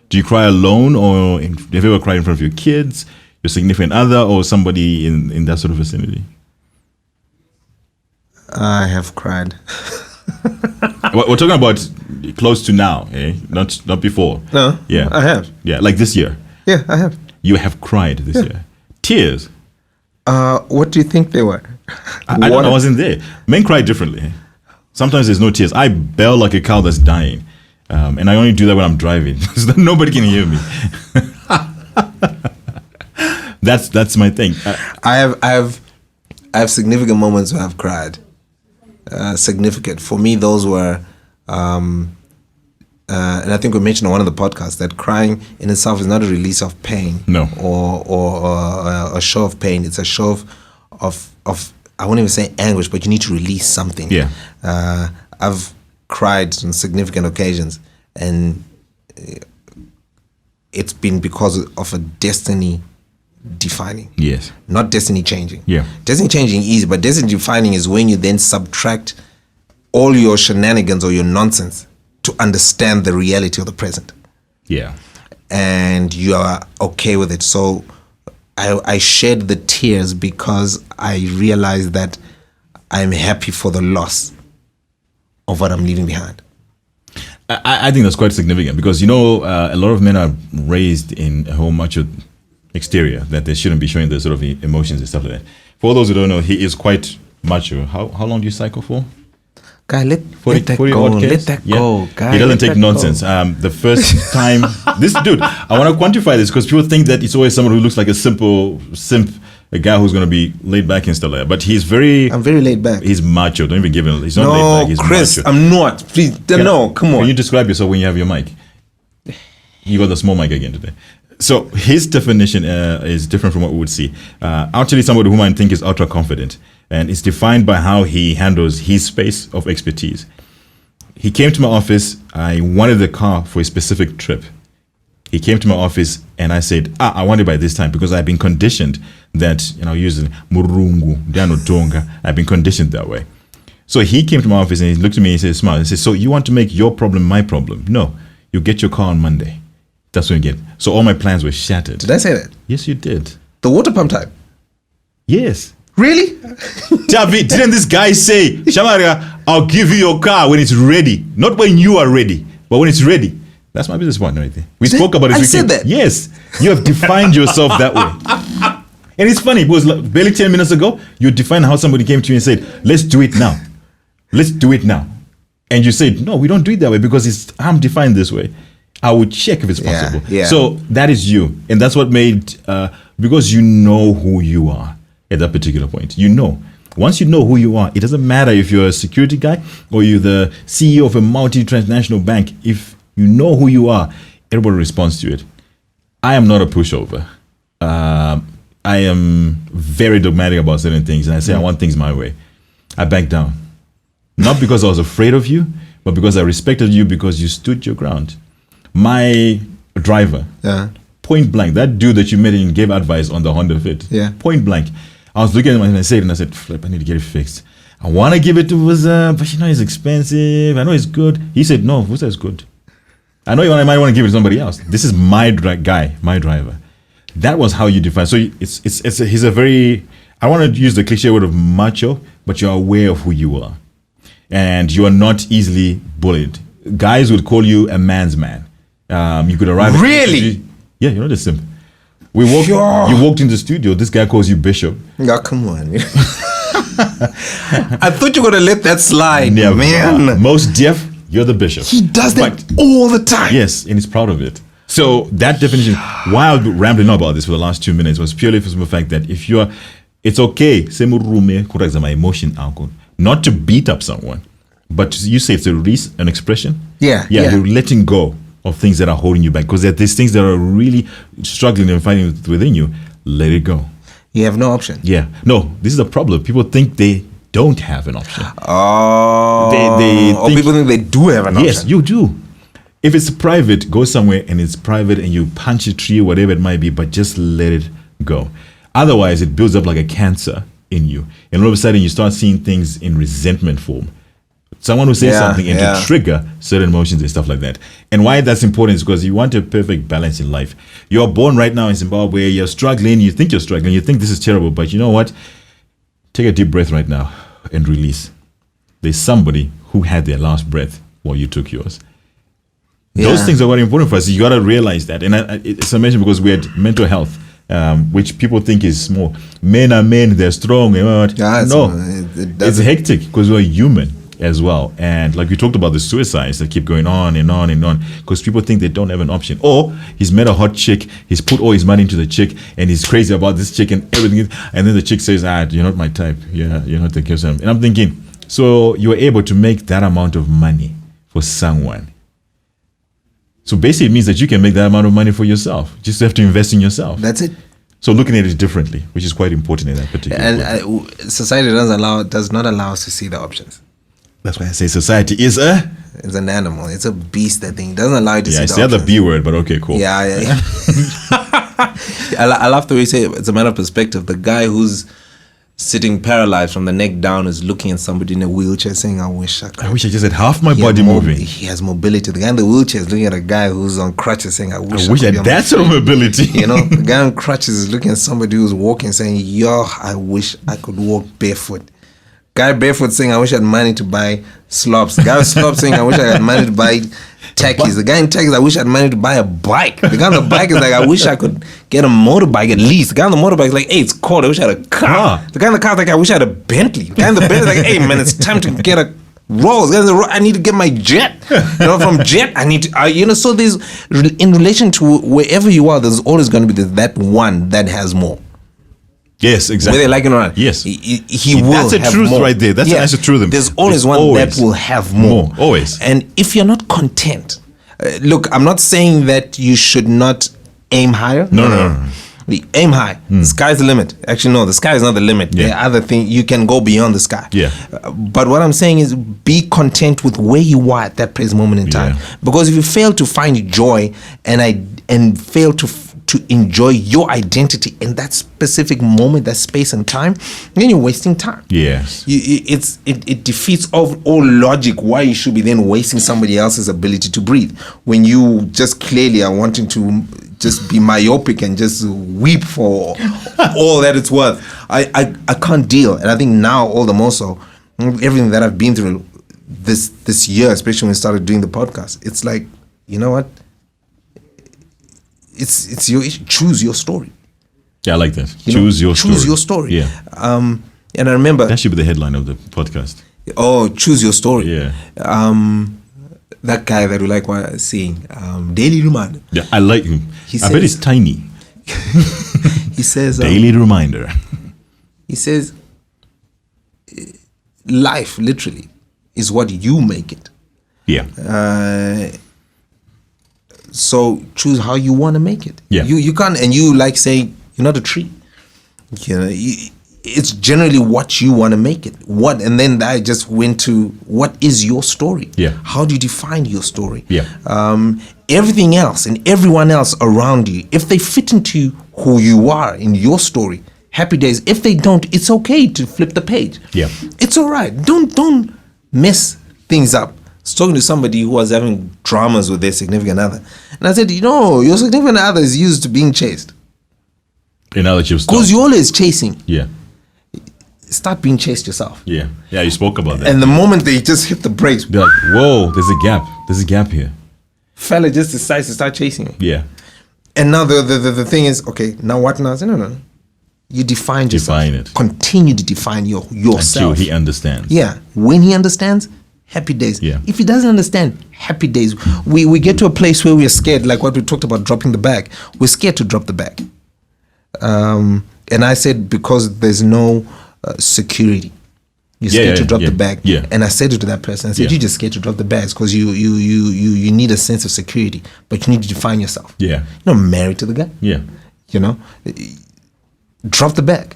do you cry alone, or have you ever cried in front of your kids, your significant other, or somebody in that sort of vicinity? I have cried. We're talking about close to now, eh? Not before. No. Yeah. I have. Yeah, like this year. Yeah, I have. You have cried this year. Tears. What do you think they were? I don't know. I wasn't there. Men cry differently. Sometimes there's no tears. I bail like a cow that's dying, and I only do that when I'm driving, so that nobody can hear me. That's my thing. I have significant moments where I've cried. Significant for me, those were, and I think we mentioned on one of the podcasts that crying in itself is not a release of pain, No. or a show of pain. It's a show of I won't even say anguish, but you need to release something. Yeah. I've cried on significant occasions, and it's been because of a destiny defining. Yes. Not destiny changing. Yeah. Destiny changing is easy, but destiny defining is when you then subtract all your shenanigans or your nonsense to understand the reality of the present. Yeah. And you are okay with it. So I shed the tears because I realized that I'm happy for the loss of what I'm leaving behind. I think that's quite significant because, a lot of men are raised in a whole macho exterior that they shouldn't be showing the sort of emotions and stuff like that. For those who don't know, he is quite macho. How long do you cycle for? Guy, let 40 that 40 go. odd Ks? Let that Yeah. go. Guy, He doesn't let take that nonsense. go. The first time, this dude, I want to quantify this because people think that it's always someone who looks like a simple simp, a guy who's going to be laid back and stuff like that. But he's I'm very laid back. he's macho. Don't even give him. He's not laid No, back. He's Chris, macho. I'm not. Please, no, come Can on. you describe yourself when you have your mic? You got the small mic again today. So his definition is different from what we would see. Actually, somebody whom I think is ultra confident, and it's defined by how he handles his space of expertise. He came to my office. I wanted the car for a specific trip. He came to my office and I said, I want it by this time because I've been conditioned that, using murungu, diano tonga. I've been conditioned that way. So he came to my office and he looked at me and he said, smile. He said, so you want to make your problem my problem? No, you get your car on Monday. That's when you get. So all my plans were shattered. Did I say that? Yes, you did. The water pump type. Yes. Really? David, didn't this guy say, Shamaria, I'll give you your car when it's ready? Not when you are ready, but when it's ready. That's my business partner right there. We spoke about it. I said that? Yes. You have defined yourself that way. And it's funny because barely 10 minutes ago, you defined how somebody came to you and said, let's do it now. Let's do it now. And you said, no, we don't do it that way because I'm defined this way. I would check if it's possible. Yeah. So that is you. And that's what made, because you know who you are at that particular point. You know. Once you know who you are, it doesn't matter if you're a security guy or you're the CEO of a multi-transnational bank. If you know who you are, everybody responds to it. I am not a pushover. I am very dogmatic about certain things. And I say I want things my way. I back down. Not because I was afraid of you, but because I respected you because you stood your ground. My driver, point blank, that dude that you met and gave advice on the Honda Fit, point blank. I was looking at him and I said, Flip, I need to get it fixed. I want to give it to Vusa, but it's expensive. I know it's good. He said, no, Vusa is good. I know you might want to give it to somebody else. This is my guy, my driver. That was how you define. So he's a very, I want to use the cliche word of macho, but you're aware of who you are. And you are not easily bullied. Guys would call you a man's man. You could arrive. Really? Yeah, you're not a simp. You walked into the studio. This guy calls you Bishop. Yeah, come on. I thought you were gonna let that slide, Yeah, man. Most deaf, you're the Bishop. He does that all the time. Yes, and he's proud of it. So that definition, why I was rambling on about this for the last 2 minutes was purely for the fact that if it's okay, my emotion, not to beat up someone, But you say it's a release, an expression. Yeah. You're letting go of things that are holding you back, because there's things that are really struggling and fighting within you. Let it go. You have no option. Yeah. No, this is a problem. People think they don't have an option. Oh. Or people think they do have an option. Yes, you do. If it's private, go somewhere and it's private and you punch a tree, whatever it might be, but just let it go. Otherwise, it builds up like a cancer in you. And all of a sudden, you start seeing things in resentment form. Someone will say something and to trigger certain emotions and stuff like that. And why that's important is because you want a perfect balance in life. You're born right now in Zimbabwe, you're struggling, you think you're struggling, you think this is terrible, but you know what? Take a deep breath right now and release. There's somebody who had their last breath while you took yours. Those things are very important for us. You got to realize that. And it's amazing because we had mental health, which people think is small. Men are men, they're strong. No, it's hectic because we're human as well. And like we talked about the suicides that keep going on and on and on, because people think they don't have an option. Or he's met a hot chick, he's put all his money into the chick, and he's crazy about this chick and everything. And then the chick says, you're not my type. Yeah, you're not the person. And I'm thinking, so you were able to make that amount of money for someone. So basically it means that you can make that amount of money for yourself. Just have to invest in yourself. That's it. So looking at it differently, which is quite important in that particular way. And society does not allow us to see the options. That's why I say society is it's an animal. It's a beast. That thing doesn't allow you to see the options. Yeah, it's the other B word, but okay, cool. Yeah. I love the way you say it's a matter of perspective. The guy who's sitting paralyzed from the neck down is looking at somebody in a wheelchair saying, I wish I just had half my body moving. He has mobility. The guy in the wheelchair is looking at a guy who's on crutches saying, I wish I had that sort of mobility. The guy on crutches is looking at somebody who's walking saying, I wish I could walk barefoot. Guy barefoot saying, I wish I had money to buy slops. The guy with slops saying, I wish I had money to buy tackies. The guy in tackies, I wish I had money to buy a bike. The guy on the bike is like, I wish I could get a motorbike at least. The guy on the motorbike is like, hey, it's cold. I wish I had a car. The guy in the car is like, I wish I had a Bentley. The guy in the Bentley is like, hey, man, it's time to get a Rolls. I need to get my jet. From jet, I need to, so there's, in relation to wherever you are, there's always going to be that one that has more. Yes, exactly. Whether they like it or not. Yes. He will have more. That's a truth right there. That's the truth. There's always one that will have more. Always. And if you're not content, look, I'm not saying that you should not aim higher. No. Aim high. The sky's the limit. Actually, no, the sky is not the limit. Yeah. There are other things. You can go beyond the sky. Yeah. But what I'm saying is be content with where you are at that present moment in time. Yeah. Because if you fail to find joy and fail to enjoy your identity in that specific moment, that space and time, then you're wasting time. Yes. It defeats all logic why you should be then wasting somebody else's ability to breathe when you just clearly are wanting to just be myopic and just weep for all that it's worth. I can't deal. And I think now all the more so, everything that I've been through this year, especially when we started doing the podcast, it's like, you know what? It's your issue. Choose your story. Yeah, I like that. Choose your story. Yeah. And I remember that should be the headline of the podcast. Oh, choose your story. Yeah. That guy that we like seeing, daily reminder. Yeah, I like him. I bet he's tiny. He says daily reminder. He says life literally is what you make it. Yeah. So choose how you want to make it. Yeah. You can't, and you like saying you're not a tree. It's generally what you want to make it. And then I just went to what is your story? Yeah. How do you define your story? Yeah. Everything else and everyone else around you, if they fit into who you are in your story, happy days. If they don't, it's okay to flip the page. Yeah. It's all right. Don't mess things up. I was talking to somebody who was having dramas with their significant other. And I said, your significant other is used to being chased. Because you're always chasing. Yeah. Start being chased yourself. Yeah. Yeah, you spoke about that. And the moment they just hit the brakes, they're like, whoa, there's a gap. There's a gap here. Fella just decides to start chasing me. Yeah. And now the thing is, okay, now what now? I said, no. You define yourself. Define it. Continue to define yourself. Until he understands. Yeah. When he understands, happy days. Yeah. If he doesn't understand, happy days. We get to a place where we are scared, like what we talked about, dropping the bag. We're scared to drop the bag. And I said, because there's no security. You're scared to drop the bag. Yeah. And I said it to that person. I said, you're just scared to drop the bags because you need a sense of security, but you need to define yourself. Yeah. You're not married to the guy. Yeah. You know, drop the bag.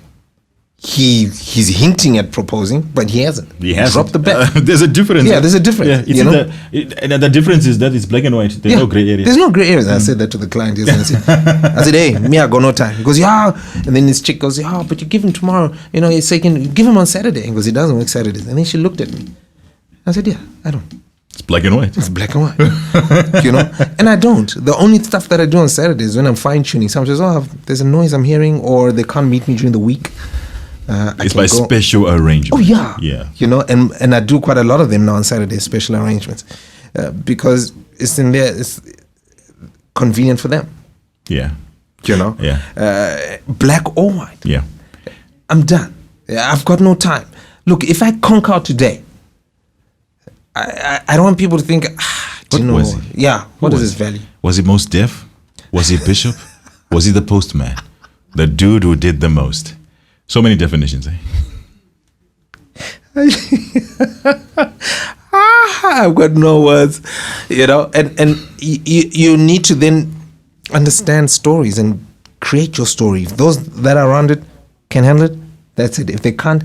He's hinting at proposing, but he hasn't. Drop the bag. There's a difference. Yeah, there's a difference. Yeah, you know? And the difference is that it's black and white. There's no gray area. There's no gray areas. I said that to the client yesterday. I said, hey, me, I got no time. He goes, yeah. And then this chick goes, yeah, but you give him tomorrow. You know, he's saying, give him on Saturday. He goes, he doesn't work Saturdays. And then she looked at me. I said, yeah, I don't. It's black and white. It's black and white. You know? And I don't. The only stuff that I do on Saturdays when I'm fine-tuning, someone says, oh, there's a noise I'm hearing, or they can't meet me during the week. It's by special arrangement. Oh, yeah. Yeah. You know, and I do quite a lot of them now on Saturdays, special arrangements, because it's in there, it's convenient for them. Yeah. You know? Yeah. Black or white. Yeah. I'm done. I've got no time. Look, if I conk out today, I don't want people to think, What was he? Yeah, what is was his value? Was he most deaf? Was he bishop? Was he the postman? The dude who did the most. So many definitions, eh? I've got no words, you know, and you need to then understand stories and create your story. If those that are around it can handle it, that's it. If they can't,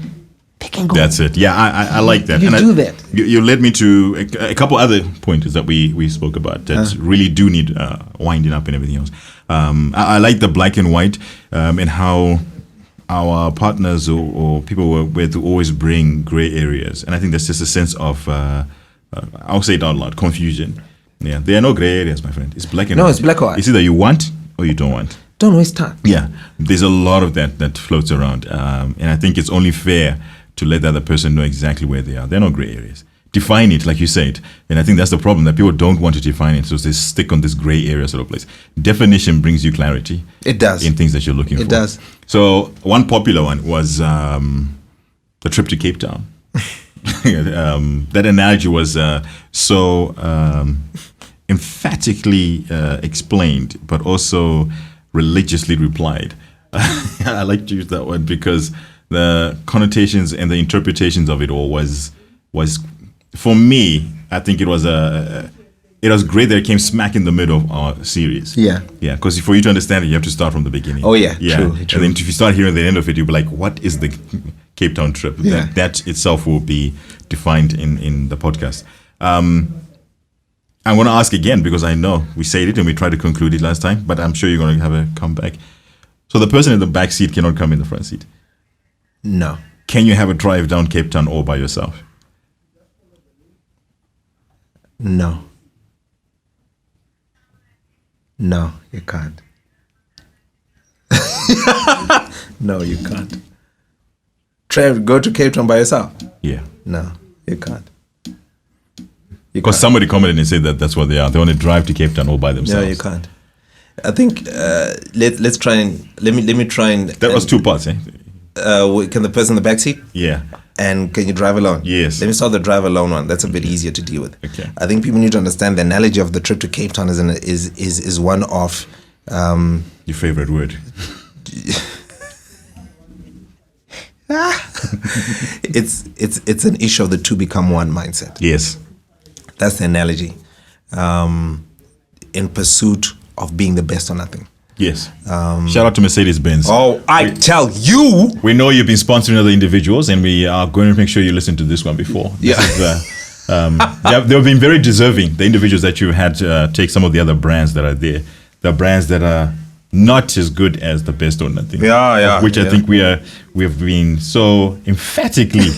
they can go. That's it. Yeah, I like that. You and do that. You led me to a couple other pointers that we spoke about that really do need winding up and everything else. I like the black and white and how our partners or people were to always bring gray areas. And I think that's just a sense of, I'll say it out loud, confusion. Yeah, there are no gray areas, my friend. It's black and white. No, it's black or white. It's either you want or you don't want. Don't waste time. Yeah, there's a lot of that floats around. And I think it's only fair to let the other person know exactly where they are. There are no gray areas. Define it, like you said. And I think that's the problem, that people don't want to define it. So they stick on this gray area sort of place. Definition brings you clarity. It does. In things that you're looking for. It does. So one popular one was the trip to Cape Town. That analogy was so emphatically explained, but also religiously replied. I like to use that word because the connotations and the interpretations of it all was for me, I think it was great that it came smack in the middle of our series. Yeah. Yeah, because for you to understand it, you have to start from the beginning. Oh, yeah. Yeah. True. And then if you start hearing the end of it, you'll be like, what is the Cape Town trip? Yeah. That itself will be defined in the podcast. I'm going to ask again because I know we said it and we tried to conclude it last time, but I'm sure you're going to have a comeback. So the person in the back seat cannot come in the front seat. No. Can you have a drive down Cape Town all by yourself? No. No, you can't. No, you can't. Go to Cape Town by yourself? Yeah. No, you can't. Because somebody commented and said that that's what they are. They want to drive to Cape Town all by themselves. No, you can't. I think let's try and let me try and. That was two parts, eh? Can the person in the back seat? Yeah. And can you drive alone? Yes. Let me start the drive alone one. That's a bit easier to deal with. Okay. I think people need to understand the analogy of the trip to Cape Town is one of your favorite word. It's an issue of the two become one mindset. Yes. That's the analogy. In pursuit of being the best or nothing. Yes. Shout out to Mercedes-Benz. Oh, I tell you. We know you've been sponsoring other individuals, and we are going to make sure you listen to this one before. They've been very deserving, the individuals that you had take some of the other brands that are there. The brands that are not as good as the best or nothing. Which I think we have been so emphatically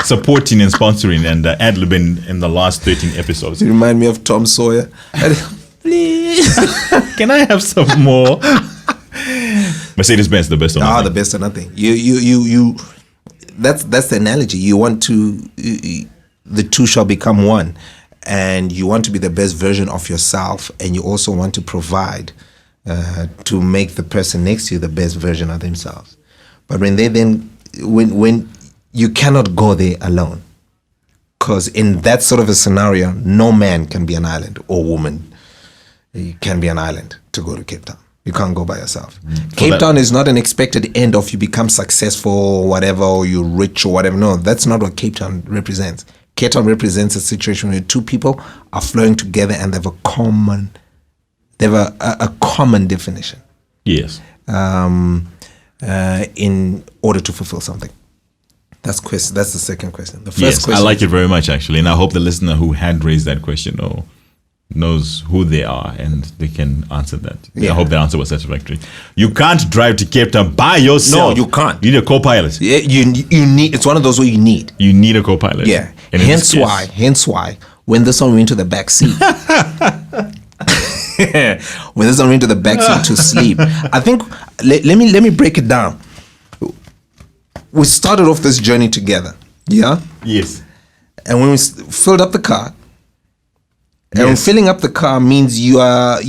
supporting and sponsoring and ad-libbing in the last 13 episodes. You remind me of Tom Sawyer. Please. Can I have some more? Mercedes-Benz, the best or nothing. The best or nothing. You. That's the analogy. You want to, the two shall become one, and you want to be the best version of yourself, and you also want to provide to make the person next to you the best version of themselves. But when you cannot go there alone, because in that sort of a scenario, no man can be an island or woman. You can be an island to go to Cape Town. You can't go by yourself. Cape Town is not an expected end of you become successful or whatever, or you're rich or whatever. No, that's not what Cape Town represents. Cape Town represents a situation where two people are flowing together and they have a common definition. Yes. In order to fulfill something. That's the second question. The first question. I like it very much, actually, and I hope the listener who had raised that question knows who they are and they can answer that. Yeah. I hope the answer was satisfactory. You can't drive to Cape Town by yourself. No, you can't. You need a co-pilot. Yeah, you need. It's one of those where you need. You need a co-pilot. Yeah. And Hence why, when this one went to the back seat, when this one went to the back seat to sleep, I think let me break it down. We started off this journey together. Yeah. Yes. And when we filled up the car. And Yes. filling up the car means you are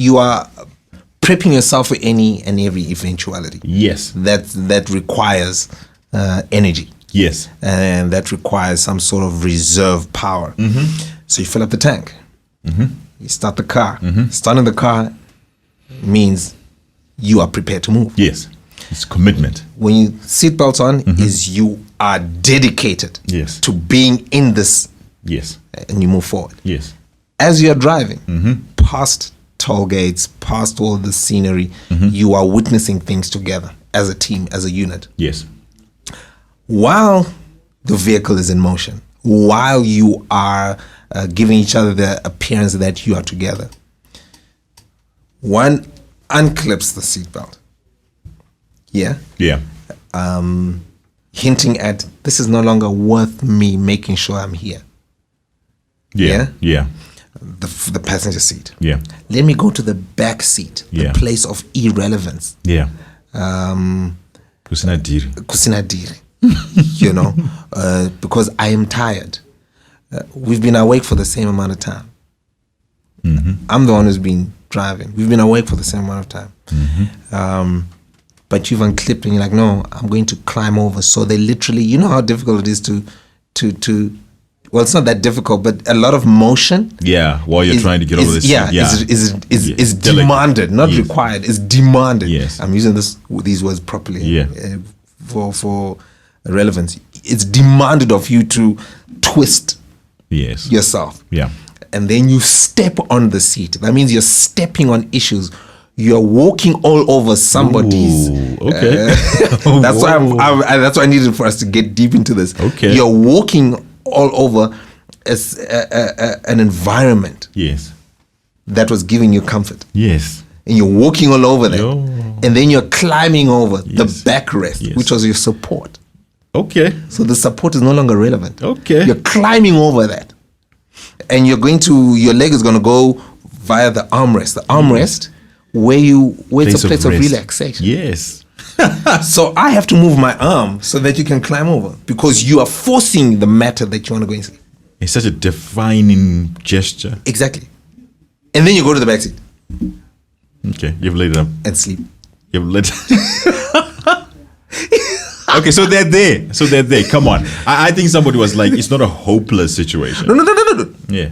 prepping yourself for any and every eventuality. Yes. That requires energy. Yes. And that requires some sort of reserve power. So you fill up the tank. You start the car. Starting the car means you are prepared to move. Yes. It's commitment. When you seatbelt on, is you are dedicated Yes. to being in this, Yes. and you move forward. Yes. As you are driving past toll gates, past all the scenery, you are witnessing things together as a team, as a unit. Yes. While the vehicle is in motion, while you are giving each other the appearance that you are together, one unclips the seatbelt. Yeah? Yeah. Hinting at, this is no longer worth me making sure I'm here. Yeah. Yeah. The passenger seat. Yeah. Let me go to the back seat, Yeah. the place of irrelevance. Yeah. Kusinadiri. Because I am tired. We've been awake for the same amount of time. I'm the one who's been driving. We've been awake for the same amount of time. But you've unclipped and you're like, no, I'm going to climb over. So they literally, you know how difficult it is to well, it's not that difficult, but a lot of motion. Yeah, while you're trying to get over this. Is demanded, not required. It's demanded. Yes. I'm using these words properly. Yeah. For relevance, it's demanded of you to twist Yes. yourself. Yeah. And then you step on the seat. That means you're stepping on issues. You're walking all over somebody's. Ooh, okay. That's why that's why I needed for us to get deep into this. Okay. You're walking all over as an environment Yes. that was giving you comfort. Yes. And you're walking all over that. Yo. And then you're climbing over Yes. the backrest, Yes. which was your support. Okay. So the support is no longer relevant. Okay. You're climbing over that. And your leg is going to go via the armrest. The armrest, it's a place of rest. relaxation. Yes. So I have to move my arm so that you can climb over, because you are forcing the matter that you want to go and sleep. It's such a defining gesture. Exactly. And then you go to the back seat Okay, you've laid it up. and sleep. You've laid. Okay, so they're there. Come on. I think somebody was like, it's not a hopeless situation. No. Yeah.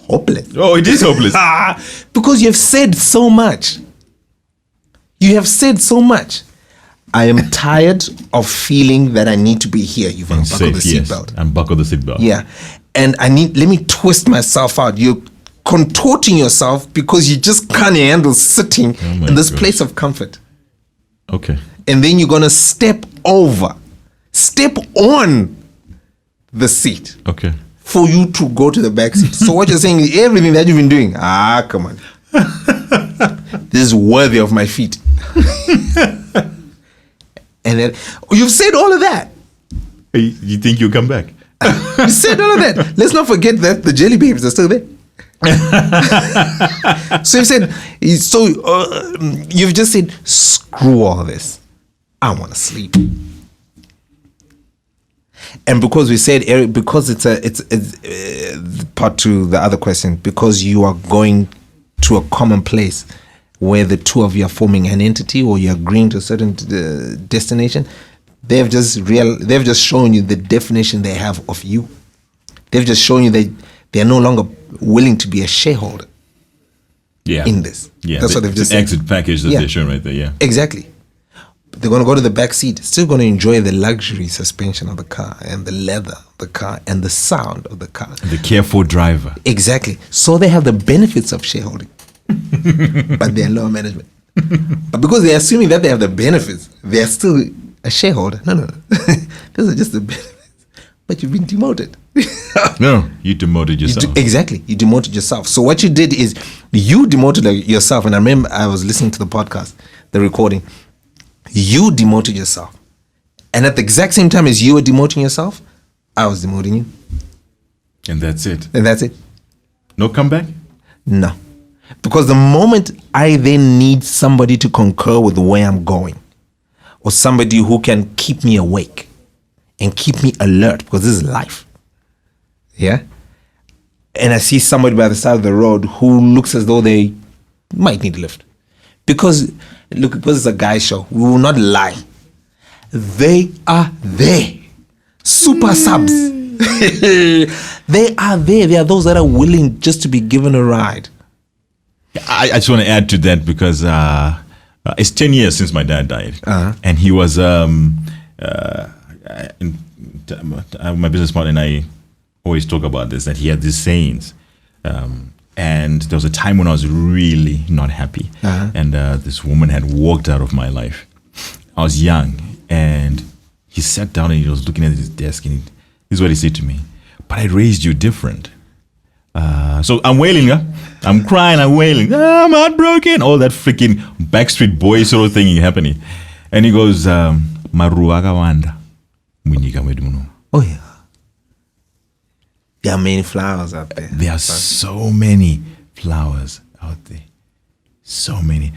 Hopeless. Oh, it is hopeless. Because you have said so much. You have said so much. I am tired of feeling that I need to be here. You've unbuckled the seatbelt. Unbuckle the seatbelt. Yeah. And let me twist myself out. You're contorting yourself because you just can't handle sitting in this place of comfort. Okay. And then you're going to step on the seat Okay. for you to go to the back seat. So what you're saying is everything that you've been doing, come on. This is worthy of my feet. And then you've said all of that. You think you'll come back? You said all of that. Let's not forget that the jelly babies are still there. So you've just said, screw all this. I want to sleep. And because we said, Eric, because it's part two, the other question, because you are going to a common place where the two of you are forming an entity, or you're agreeing to a certain destination, they've just shown you the definition they have of you. They've just shown you that they're no longer willing to be a shareholder. in this. Yeah, That's what they've just it's an said. exit package that they're showing right there. Yeah, Exactly. But they're going to go to the back seat, still going to enjoy the luxury suspension of the car and the leather of the car and the sound of the car. the careful driver. Exactly. So they have the benefits of shareholding, but they're lower management. But because they're assuming that they have the benefits, they're still a shareholder. No. Those are just the benefits. But you've been demoted. No, you demoted yourself. Exactly. You demoted yourself. So what you did is you demoted yourself. And I remember I was listening to the podcast, the recording. You demoted yourself. And at the exact same time as you were demoting yourself, I was demoting you. And that's it. And that's it. No comeback? No. Because the moment I then need somebody to concur with where I'm going, or somebody who can keep me awake and keep me alert, because this is life. Yeah? And I see somebody by the side of the road who looks as though they might need a lift. Because it's a guy show, we will not lie. They are there. Super subs. They are there. They are those that are willing just to be given a ride. I just want to add to that because it's 10 years since my dad died. And he was, my business partner and I always talk about this, that he had these sayings. And there was a time when I was really not happy. And this woman had walked out of my life. I was young and he sat down and he was looking at his desk and this is what he said to me. But I raised you different. So I'm wailing, I'm crying, I'm wailing, I'm heartbroken, all that freaking Backstreet Boy sort of thing happening. And he goes, Maruaga wanda. Oh yeah. There are many flowers out there. There are so many flowers out there. So many.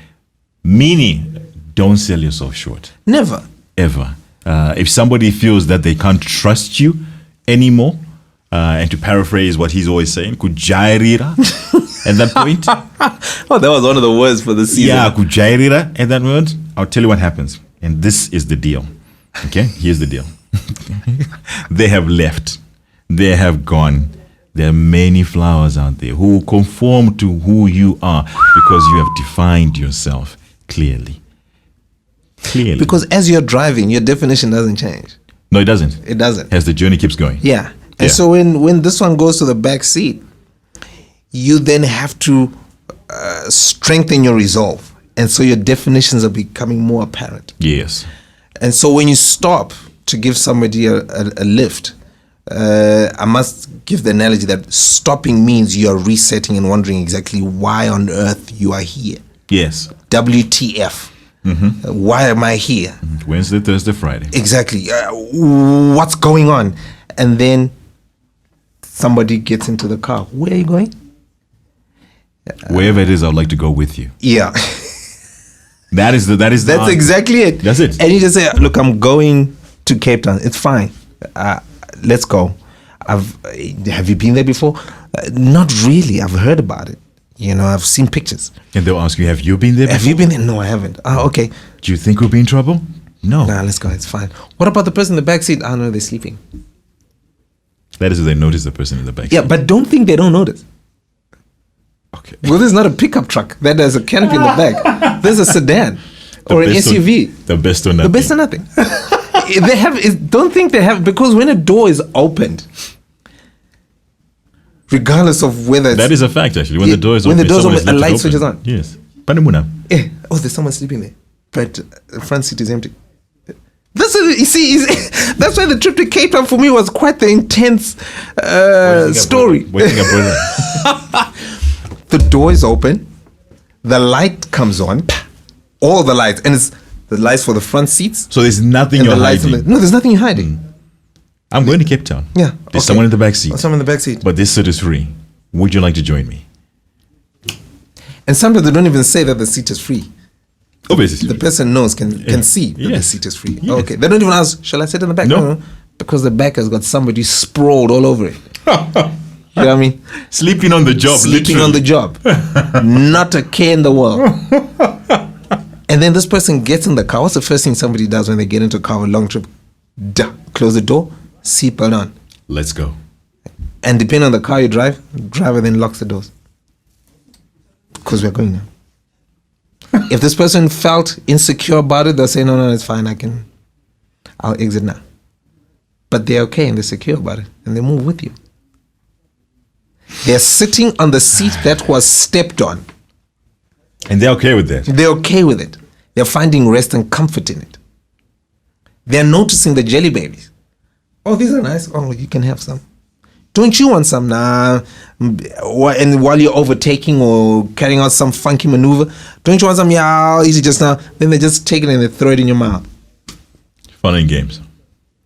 Meaning, don't sell yourself short. Never. Ever. If somebody feels that they can't trust you anymore, and to paraphrase what he's always saying, kujairira at that point. Oh, that was one of the words for the season. Yeah, kujairira at that moment. I'll tell you what happens. And this is the deal. Okay, here's the deal. They have left. They have gone. There are many flowers out there who conform to who you are because you have defined yourself clearly. Clearly. Because as you're driving, your definition doesn't change. No, it doesn't. It doesn't. As the journey keeps going. Yeah. And so when this one goes to the back seat, you then have to strengthen your resolve. And so your definitions are becoming more apparent. Yes. And so when you stop to give somebody a lift, I must give the analogy that stopping means you're resetting and wondering exactly why on earth you are here. Yes. WTF. Why am I here? Wednesday, Thursday, Friday. Exactly. What's going on? And then somebody gets into the car. Where are you going? Wherever it is, I would like to go with you. Yeah. That's exactly it. That's it. And you just say, look, I'm going to Cape Town. It's fine. Let's go. Have you been there before? Not really. I've heard about it. You know, I've seen pictures. And they'll ask you, have you been there before? Have you been there? No, I haven't. Okay. Do you think we'll be in trouble? No. Nah, let's go. It's fine. What about the person in the back seat? Oh, no, they're sleeping. That is if they notice the person in the back. Yeah, but don't think they don't notice. Okay. Well, this is not a pickup truck that has a canopy in the back. There's a sedan or an SUV. The best or nothing. The best or nothing. They have. Don't think they have, because when a door is opened, regardless of whether that is a fact actually. When the door is open, a light switches on. Yes. Oh, there's someone sleeping there, but the front seat is empty. That's what, you see. That's why the trip to Cape Town for me was quite the intense story. The door is open, the light comes on, all the lights, and it's the lights for the front seats. So there's nothing you're hiding. No, there's nothing you're hiding. I'm going to Cape Town. Yeah. There's someone in the back seat. Someone in the back seat. But this seat is free. Would you like to join me? And sometimes they don't even say that the seat is free. Obviously. The person knows, can see that the seat is free. Yes. Okay. They don't even ask, shall I sit in the back? No. Because the back has got somebody sprawled all over it. You know what I mean? Sleeping on the job. Sleeping on the job. Not a care in the world. And then this person gets in the car. What's the first thing somebody does when they get into a car with a long trip? Close the door, seatbelt on. Let's go. And depending on the car you drive, the driver then locks the doors. Because we're going now. If this person felt insecure about it, they'll say, no, it's fine. I'll exit now. But they're okay and they're secure about it and they move with you. They're sitting on the seat that was stepped on. And they're okay with that. They're okay with it. They're finding rest and comfort in it. They're noticing the jelly babies. Oh, these are nice. Oh, you can have some. Don't you want some? Nah. And while you're overtaking or carrying out some funky maneuver, don't you want some? Yeah, I'll eat it just now. Then they just take it and they throw it in your mouth. Fun and games.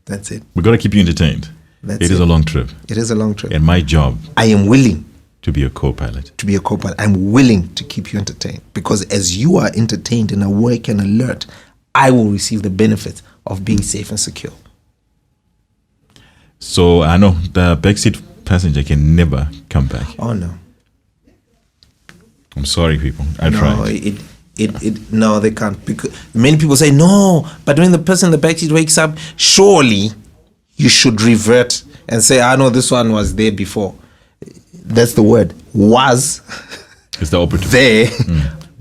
That's it. We've got to keep you entertained. It is a long trip. It is a long trip. And my job. I am willing to be a co-pilot. To be a co-pilot. I'm willing to keep you entertained. Because as you are entertained and awake and alert, I will receive the benefits of being safe and secure. So I know the backseat passenger can never come back. Oh no. I'm sorry, people. I tried. No, they can't. Because many people say no, but when the person in the backseat wakes up, surely you should revert and say, I know this one was there before. That's the word. Was. It's the operative. There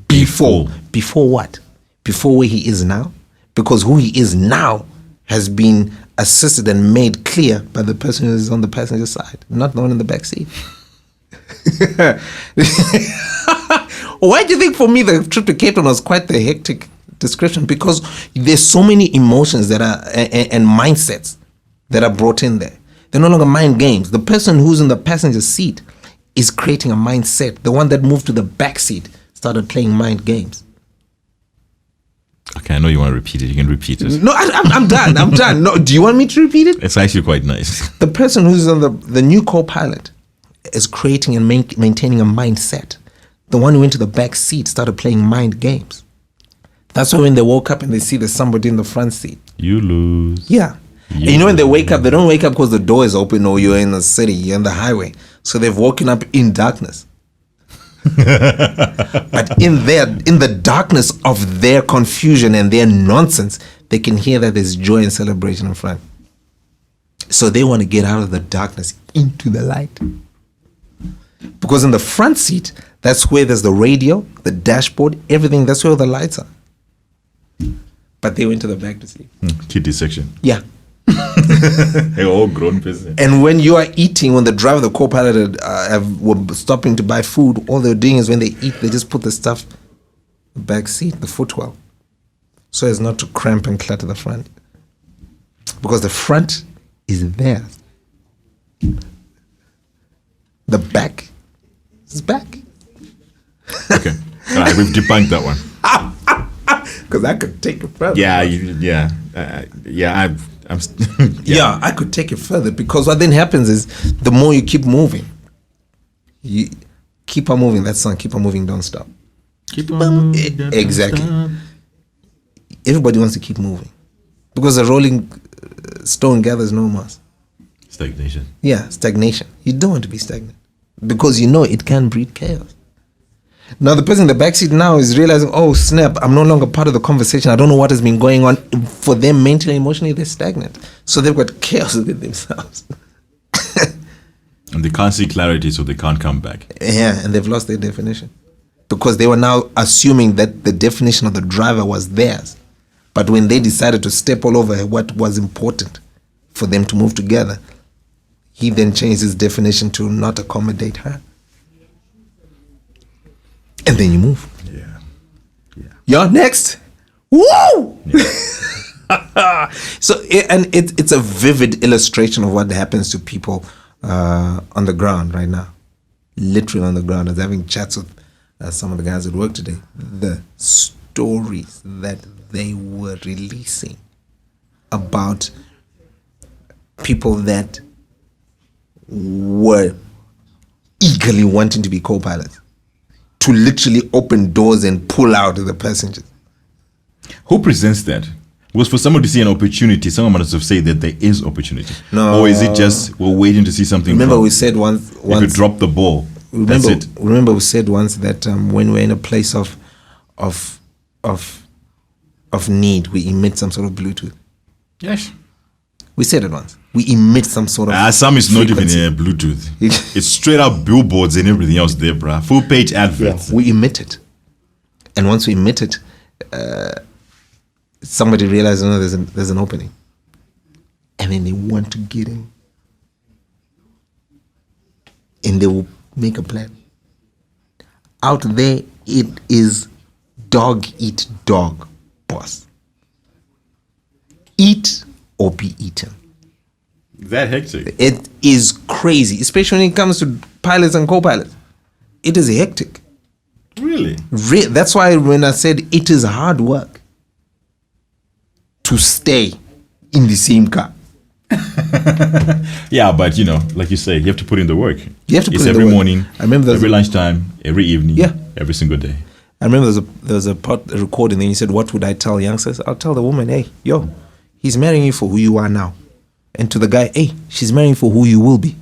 before. Before what? Before where he is now? Because who he is now has been assisted and made clear by the person who is on the passenger side, not the one in the back seat. Why do you think for me the trip to Cape Town was quite the hectic description? Because there's so many emotions that are and mindsets that are brought in there. They're no longer mind games. The person who's in the passenger seat is creating a mindset. The one that moved to the back seat started playing mind games. Okay, I know you want to repeat it. You can repeat it. No, I'm done. I'm done. No, do you want me to repeat it? It's actually quite nice. The person who's on the new co-pilot is creating and maintaining a mindset. The one who went to the back seat started playing mind games. That's why when they woke up and they see there's somebody in the front seat. You lose. Yeah. And you know when they wake up, they don't wake up because the door is open or you're in the city, you're on the highway. So they've woken up in darkness. But in the darkness of their confusion and their nonsense, they can hear that there's joy and celebration in front. So they want to get out of the darkness into the light. Because in the front seat, that's where there's the radio, the dashboard, everything. That's where the lights are. But they went to the back to sleep. Kiddie section. Yeah. A all grown person. And when you are eating, when the driver, the co-pilot were stopping to buy food, all they're doing is when they eat, they just put the stuff in the back seat, the footwell, so as not to cramp and clutter the front. Because the front is theirs. The back is back. Okay. All right, we've debunked that one. Because I could take it further. I could take it further, because what then happens is the more you keep moving, you keep on moving. That song, keep on moving, don't stop. Keep on moving, exactly. Stop. Everybody wants to keep moving, because a rolling stone gathers no moss. Stagnation. Yeah, stagnation. You don't want to be stagnant, because you know it can breed chaos. Now the person in the backseat now is realizing, oh snap, I'm no longer part of the conversation. I don't know what has been going on. For them, mentally, emotionally, they're stagnant. So they've got chaos within themselves. And they can't see clarity, so they can't come back. Yeah, and they've lost their definition. Because they were now assuming that the definition of the driver was theirs. But when they decided to step all over what was important for them to move together, he then changed his definition to not accommodate her. And then you move. Yeah. You're next. Woo! Yeah. So, and it's a vivid illustration of what happens to people on the ground right now. Literally on the ground. I was having chats with some of the guys at work today. The stories that they were releasing about people that were eagerly wanting to be co-pilots, to literally open doors and pull out the passengers. Who presents that? Was for someone to see an opportunity, someone must have said that there is opportunity. No. Or is it just we're waiting to see something? Remember we said once if you drop the ball, that's it. Remember we said once that when we're in a place of need, we emit some sort of Bluetooth. Yes. We said it once. We emit some sort of Some is not frequency. even Bluetooth. It's straight up billboards and everything else there, bruh. Full page adverts. We emit it. And once we emit it, somebody realizes, no, there's an opening. And then they want to get in. And they will make a plan. Out there, it is dog eat dog, boss. Eat or be eaten. That hectic. It is crazy, especially when it comes to pilots and co-pilots. It is hectic. Really? That's why when I said it is hard work to stay in the same car. Yeah, but you know, like you say, you have to put in the work. You have to put it's in the every work. morning, I remember every lunchtime, every evening, Yeah. every single day. I remember there was a recording, then you said, what would I tell youngsters? I'll tell the woman, hey, yo, he's marrying you for who you are now. And to the guy, hey, she's marrying for who you will be.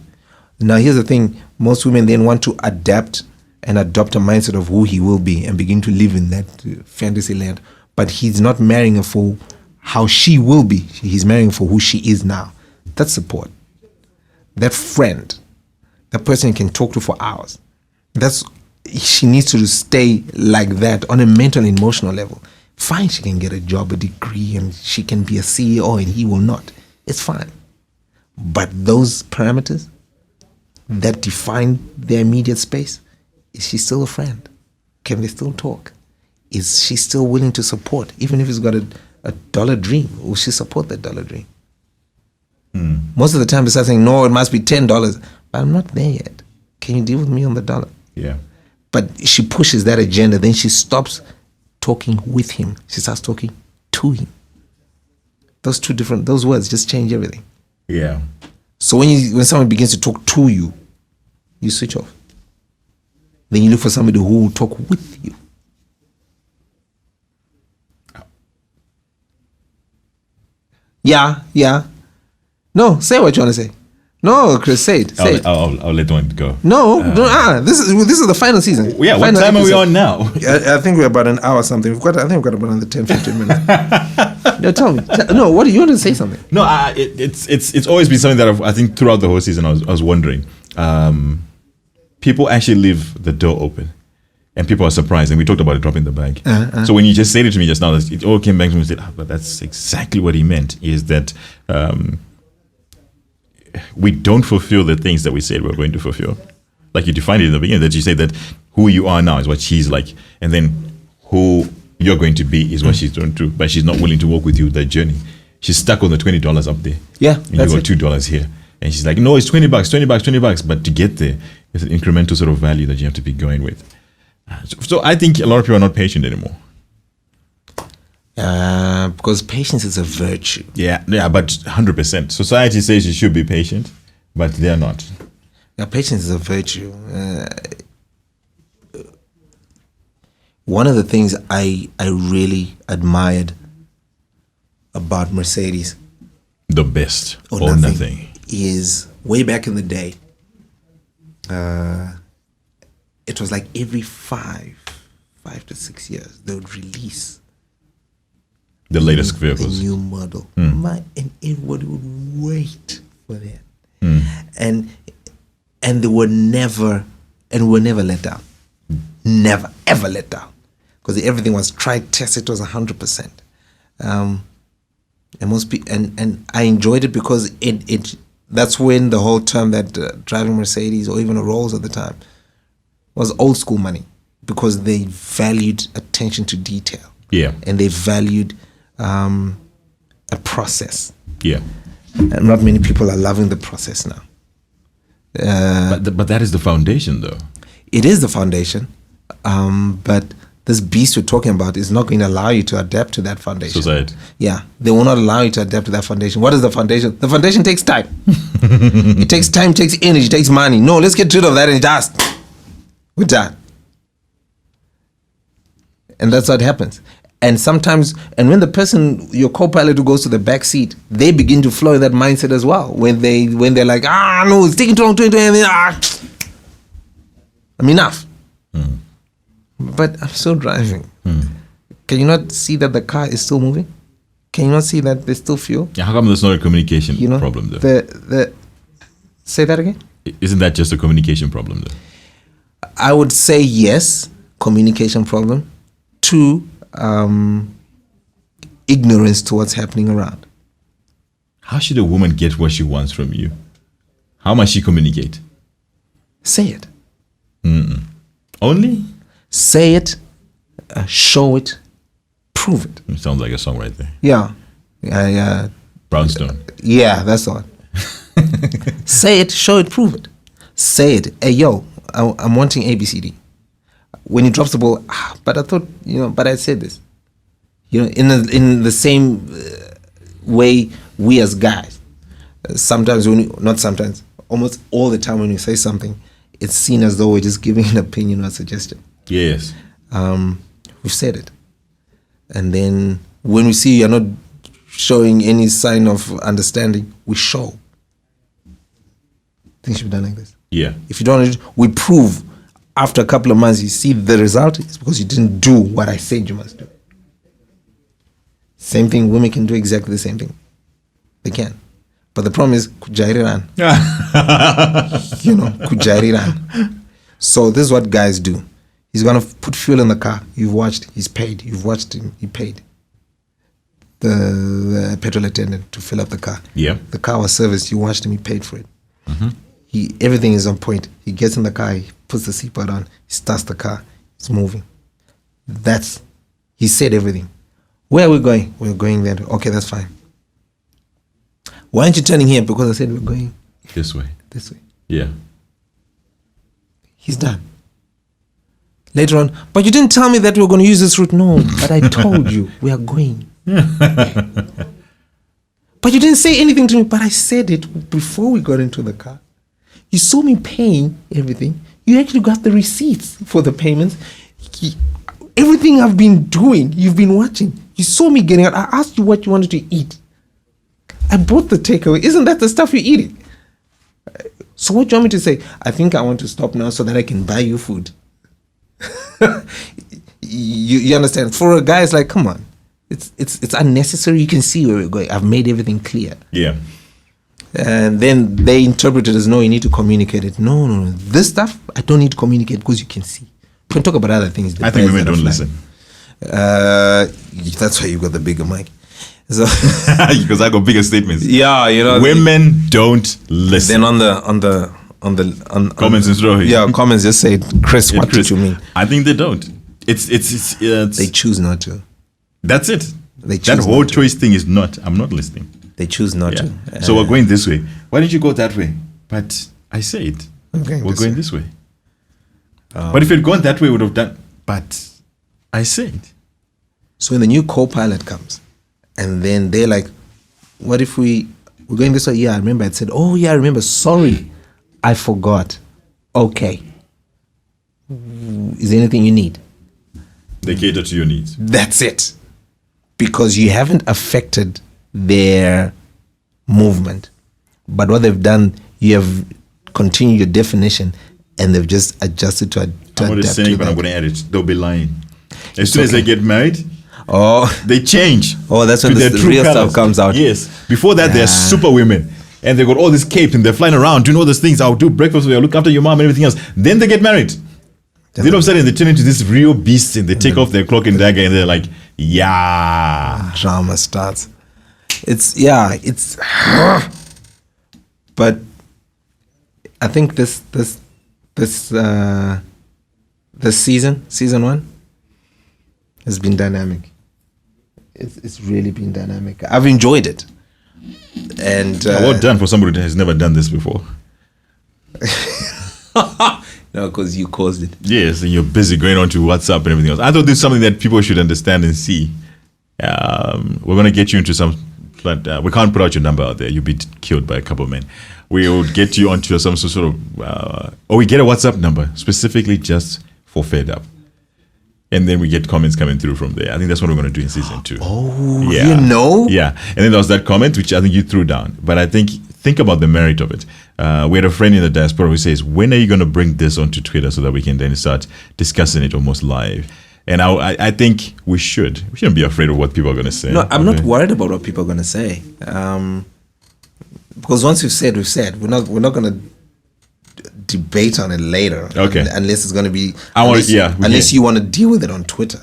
Now, here's the thing. Most women then want to adapt and adopt a mindset of who he will be and begin to live in that fantasy land. But he's not marrying her for how she will be. He's marrying for who she is now. That's support. That friend, that person you can talk to for hours. She needs to stay like that on a mental and emotional level. Fine, she can get a job, a degree, and she can be a CEO and he will not. It's fine. But those parameters that define their immediate space, is she still a friend? Can they still talk? Is she still willing to support? Even if it's got a dollar dream, will she support that dollar dream? Most of the time they start saying, no, it must be $10. But I'm not there yet. Can you deal with me on the dollar? Yeah. But she pushes that agenda, then she stops talking with him. She starts talking to him. Those words just change everything. Yeah. So when someone begins to talk to you, you switch off. Then you look for somebody who will talk with you. Yeah. No, say what you want to say. No, Chris, say it. Say it. I'll let one go. No, this is the final season. Yeah, what Final time are we episode. on now? I think we're about an hour something. I think we've got about another 10-15 minutes. No, tell me. No, what do you want to say something? No, it's always been something that I think throughout the whole season I was wondering. People actually leave the door open, and people are surprised. And we talked about it dropping the bag. So when you just said it to me just now, it all came back to me and said, but that's exactly what he meant. Is that we don't fulfill the things that we said we're going to fulfill. Like you defined it in the beginning, that you say that who you are now is what she's like, and then who you're going to be is what she's doing too. But she's not willing to walk with you that journey. She's stuck on the $20 up there. Yeah, and you got $2 here, and she's like, no, it's $20. But to get there, it's an incremental sort of value that you have to be going with. So I think a lot of people are not patient anymore. Because patience is a virtue. Yeah, but 100%. Society says you should be patient, but they're not. Yeah, patience is a virtue. One of the things I really admired about Mercedes, the best or or nothing, nothing, is way back in the day. It was like every 5 to 6 years they would release the latest a vehicles. new model. And everybody would wait for that. And they were never let down. Never ever let down. Because everything was tried, tested, it was 100%. And most people, and I enjoyed it because it that's when the whole term that driving Mercedes or even a Rolls at the time was old school money, because they valued attention to detail. Yeah. And they valued a process. Yeah. And not many people are loving the process now. But that is the foundation, though. It is the foundation, but this beast we're talking about is not going to allow you to adapt to that foundation. Society. Yeah, they will not allow you to adapt to that foundation. What is the foundation? The foundation takes time. It takes time, takes energy, takes money. No, let's get rid of that and just, we're done. And that's what happens. And sometimes, and when the person, your co-pilot who goes to the back seat, they begin to flow in that mindset as well. When they're like, no, it's taking too long, and then, I'm enough. But I'm still driving. Can you not see that the car is still moving? Can you not see that they still feel? Yeah, how come there's not a communication You know, problem though? Say that again? Isn't that just a communication problem though? I would say yes, communication problem. 2, ignorance to what's happening around. How should a woman get what she wants from you? How must she communicate? Say it. Only? Say it, show it, prove it. It sounds like a song right there. Yeah. Brownstone. Yeah, that's the one. Say it, show it, prove it. Say it. Hey, yo, I'm wanting ABCD. When he drops the ball, but I thought, but I said this. In the same way, we as guys, sometimes almost all the time when you say something, it's seen as though we're just giving an opinion or suggestion. Yes. We've said it. And then when we see you're not showing any sign of understanding, we show. Things should be done like this. Yeah. If you don't, we prove after a couple of months, you see the result, it's because you didn't do what I said you must do. Same thing, women can do exactly the same thing. They can. But the problem is, kujairirana. Kujairirana. So this is what guys do. He's going to put fuel in the car. You've watched, he's paid. You've watched him, he paid. The petrol attendant to fill up the car. Yeah. The car was serviced. You watched him, he paid for it. Everything is on point. He gets in the car, he puts the seatbelt on, he starts the car, it's moving. He said everything. Where are we going? We're going there. Okay, that's fine. Why aren't you turning here? Because I said we're going this way. This way. Yeah. He's done. Later on, but you didn't tell me that we were going to use this route. No, but I told you we are going. But you didn't say anything to me, but I said it before we got into the car. You saw me paying everything. You actually got the receipts for the payments. Everything I've been doing, you've been watching. You saw me getting out. I asked you what you wanted to eat. I bought the takeaway. Isn't that the stuff you're eating? So what do you want me to say? I think I want to stop now so that I can buy you food. you understand? For a guy, it's like, come on. It's unnecessary. You can see where we're going. I've made everything clear. Yeah. And then they interpret it as, no, you need to communicate it. No. This stuff, I don't need to communicate because you can see. We can talk about other things. I think women don't listen. That's why you got the bigger mic. So because I got bigger statements. Yeah, women don't listen. Then on the comments and stuff. Yeah, comments just say, Chris, what did you mean? I think they don't. It's they choose not to. That's it. They choose that whole choice thing is not. I'm not listening. They choose not to. So we're going this way. Why didn't you go that way? But I say it. We're going this way. But if you'd gone that way, we would have done. But I said. So when the new co-pilot comes, and then they're like, "What if we're going this way?" Yeah, I remember. I said, "Oh yeah, I remember. Sorry, I forgot." Okay. Is there anything you need? They cater to your needs. That's it. Because you haven't affected their movement. But what they've done, you have continued your definition and they've just adjusted to adapt. I'm not saying, but I'm going to add it. They'll be lying. As soon as they get married, they change. Oh, that's when the real stuff comes out. Yes. Before that, they're super women. And they got all this cape and they're flying around doing all these things. I'll do breakfast for you, I'll look after your mom and everything else. Then they get married. Then all of a sudden they turn into this real beast and they take off their cloak and dagger and they're like, yeah. Drama starts. But I think this season 1 has been dynamic. It's really been dynamic. I've enjoyed it. And well done for somebody that has never done this before. No, because you caused it. Yes, and you're busy going on to WhatsApp and everything else. I thought this is something that people should understand and see. We're going to get you into some, but we can't put out your number out there. You'll be killed by a couple of men. We will get you onto some sort of, or we get a WhatsApp number specifically just for FedUp. And then we get comments coming through from there. I think that's what we're going to do in season 2. Oh, yeah. Yeah. And then there was that comment, which I think you threw down. But I think about the merit of it. We had a friend in the diaspora who says, when are you going to bring this onto Twitter so that we can then start discussing it almost live? And I think we shouldn't be afraid of what people are going to say. No, I'm not worried about what people are going to say. Because once we've said, we're not going to debate on it later. Okay. Unless it's going to be, unless you want to deal with it on Twitter.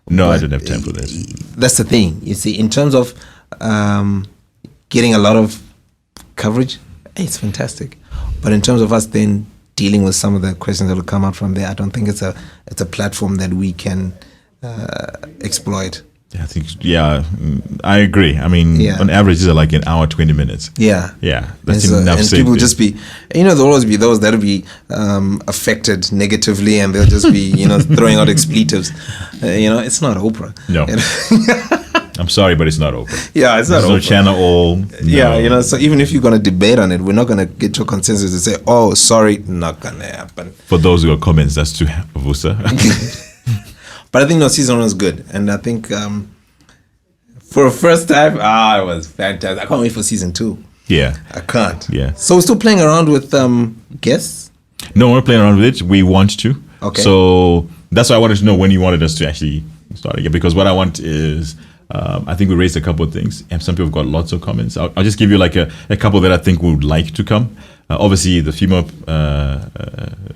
No, but I don't have time for this. That's the thing. You see, in terms of getting a lot of coverage, it's fantastic. But in terms of us then dealing with some of the questions that will come out from there, I don't think it's a platform that we can exploit. I think, I agree. I mean, on average, it's like an hour, 20 minutes. Yeah. That's enough. And people just be, there'll always be those that'll be affected negatively, and they'll just be, throwing out expletives. It's not Oprah. No. I'm sorry, but it's not Oprah. Yeah, it's not Oprah. No channel all. No. Yeah, so even if you're going to debate on it, we're not going to get to a consensus and say, oh, sorry, not going to happen. For those who have comments, that's to Vusa. But I think season 1 was good, and I think for a first time, it was fantastic. I can't wait for season 2. Yeah, I can't. Yeah. So we're still playing around with guests. No, we're playing around with it. We want to. Okay. So that's why I wanted to know when you wanted us to actually start again, because what I want is, I think we raised a couple of things, and some people have got lots of comments. I'll just give you like a couple that I think would like to come. Obviously, the female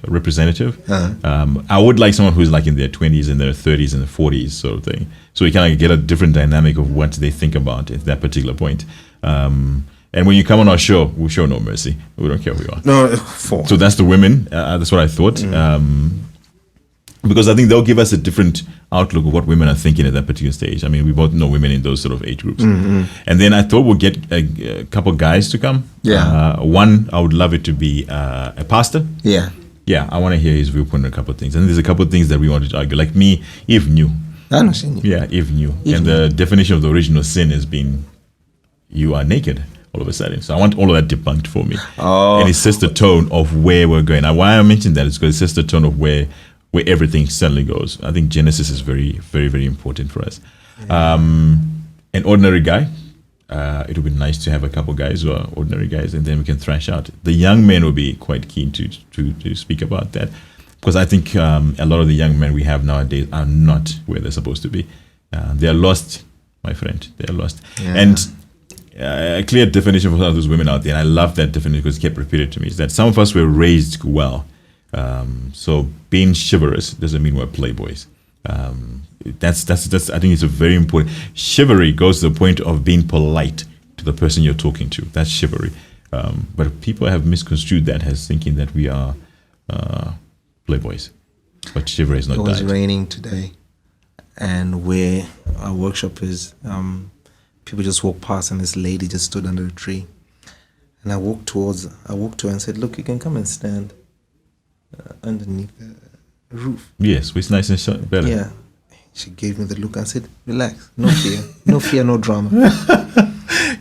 representative. I would like someone who's like in their 20s, in their 30s, and their 40s sort of thing. So we kind of get a different dynamic of what they think about at that particular point. And when you come on our show, we show no mercy. We don't care who you are. No, So that's the women. That's what I thought. Because I think they'll give us a different outlook of what women are thinking at that particular stage. I mean, we both know women in those sort of age groups. And then I thought we'll get a couple guys to come. Yeah. One, I would love it to be a pastor. Yeah. Yeah, I want to hear his viewpoint on a couple of things. And there's a couple of things that we wanted to argue. Like me, Eve knew. I know she knew. Yeah, Eve knew. And the definition of the original sin has been, you are naked all of a sudden. So I want all of that debunked for me. Oh. And it sets the tone of where we're going. Now, why I mentioned that is because it sets the tone of where everything suddenly goes. I think Genesis is very, very, very important for us. An ordinary guy, it would be nice to have a couple guys who are ordinary guys, and then we can thrash out. The young men will be quite keen to speak about that, because I think a lot of the young men we have nowadays are not where they're supposed to be. They are lost, my friend. They are lost. Yeah. And a clear definition for some of those women out there, and I love that definition because it kept repeated to me, is that some of us were raised well. So being chivalrous doesn't mean we're playboys. That's I think it's a very important. Chivalry goes to the point of being polite to the person you're talking to. That's chivalry. But people have misconstrued that as thinking that we are playboys. But chivalry is not that. It was raining today, and where our workshop is, people just walked past, and this lady just stood under a tree. And I walked to her and said, "Look, you can come and stand underneath the roof." Yes, it's nice and short, better. Yeah. She gave me the look and said, "Relax, no fear, no fear, no drama."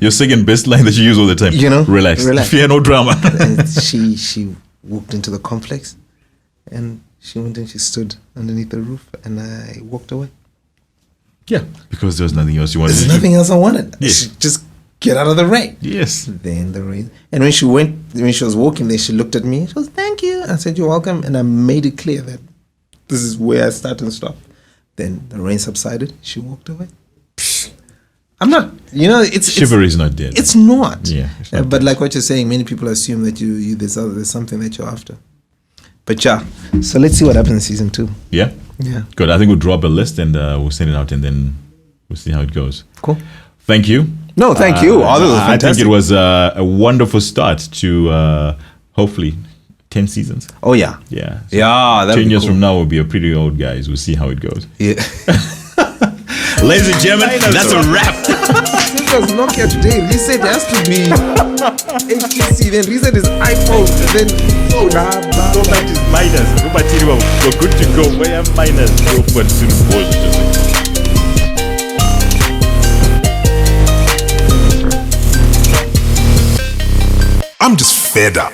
Your second best line that you use all the time. Relax. Fear no drama. And she walked into the complex, and she went and she stood underneath the roof, and I walked away. Yeah, because there was nothing else you wanted. There's nothing else I wanted. Yes. Just get out of the rain. Yes. Then the rain. And when she was walking there, she looked at me. She goes, "Thank you." I said, "You're welcome." And I made it clear that this is where I start and stop. Then the rain subsided. She walked away. I'm not, chivalry is not dead. It's not. Yeah. But like what you're saying, many people assume that there's something that you're after. But yeah, so let's see what happens in season 2. Yeah? Yeah. Good. I think we'll draw up a list and we'll send it out, and then we'll see how it goes. Cool. Thank you. No, thank you. I think it was a wonderful start to hopefully 10 seasons. Oh, yeah. Yeah. So yeah. 10 years from now, we'll be a pretty old guys. We'll see how it goes. Yeah. Ladies and gentlemen, that's a wrap. This was Nokia today. Reset has to be HTC. Then reset is iPhone. Then So that is minus. We're good to go. Where am minus? I'm just fed up.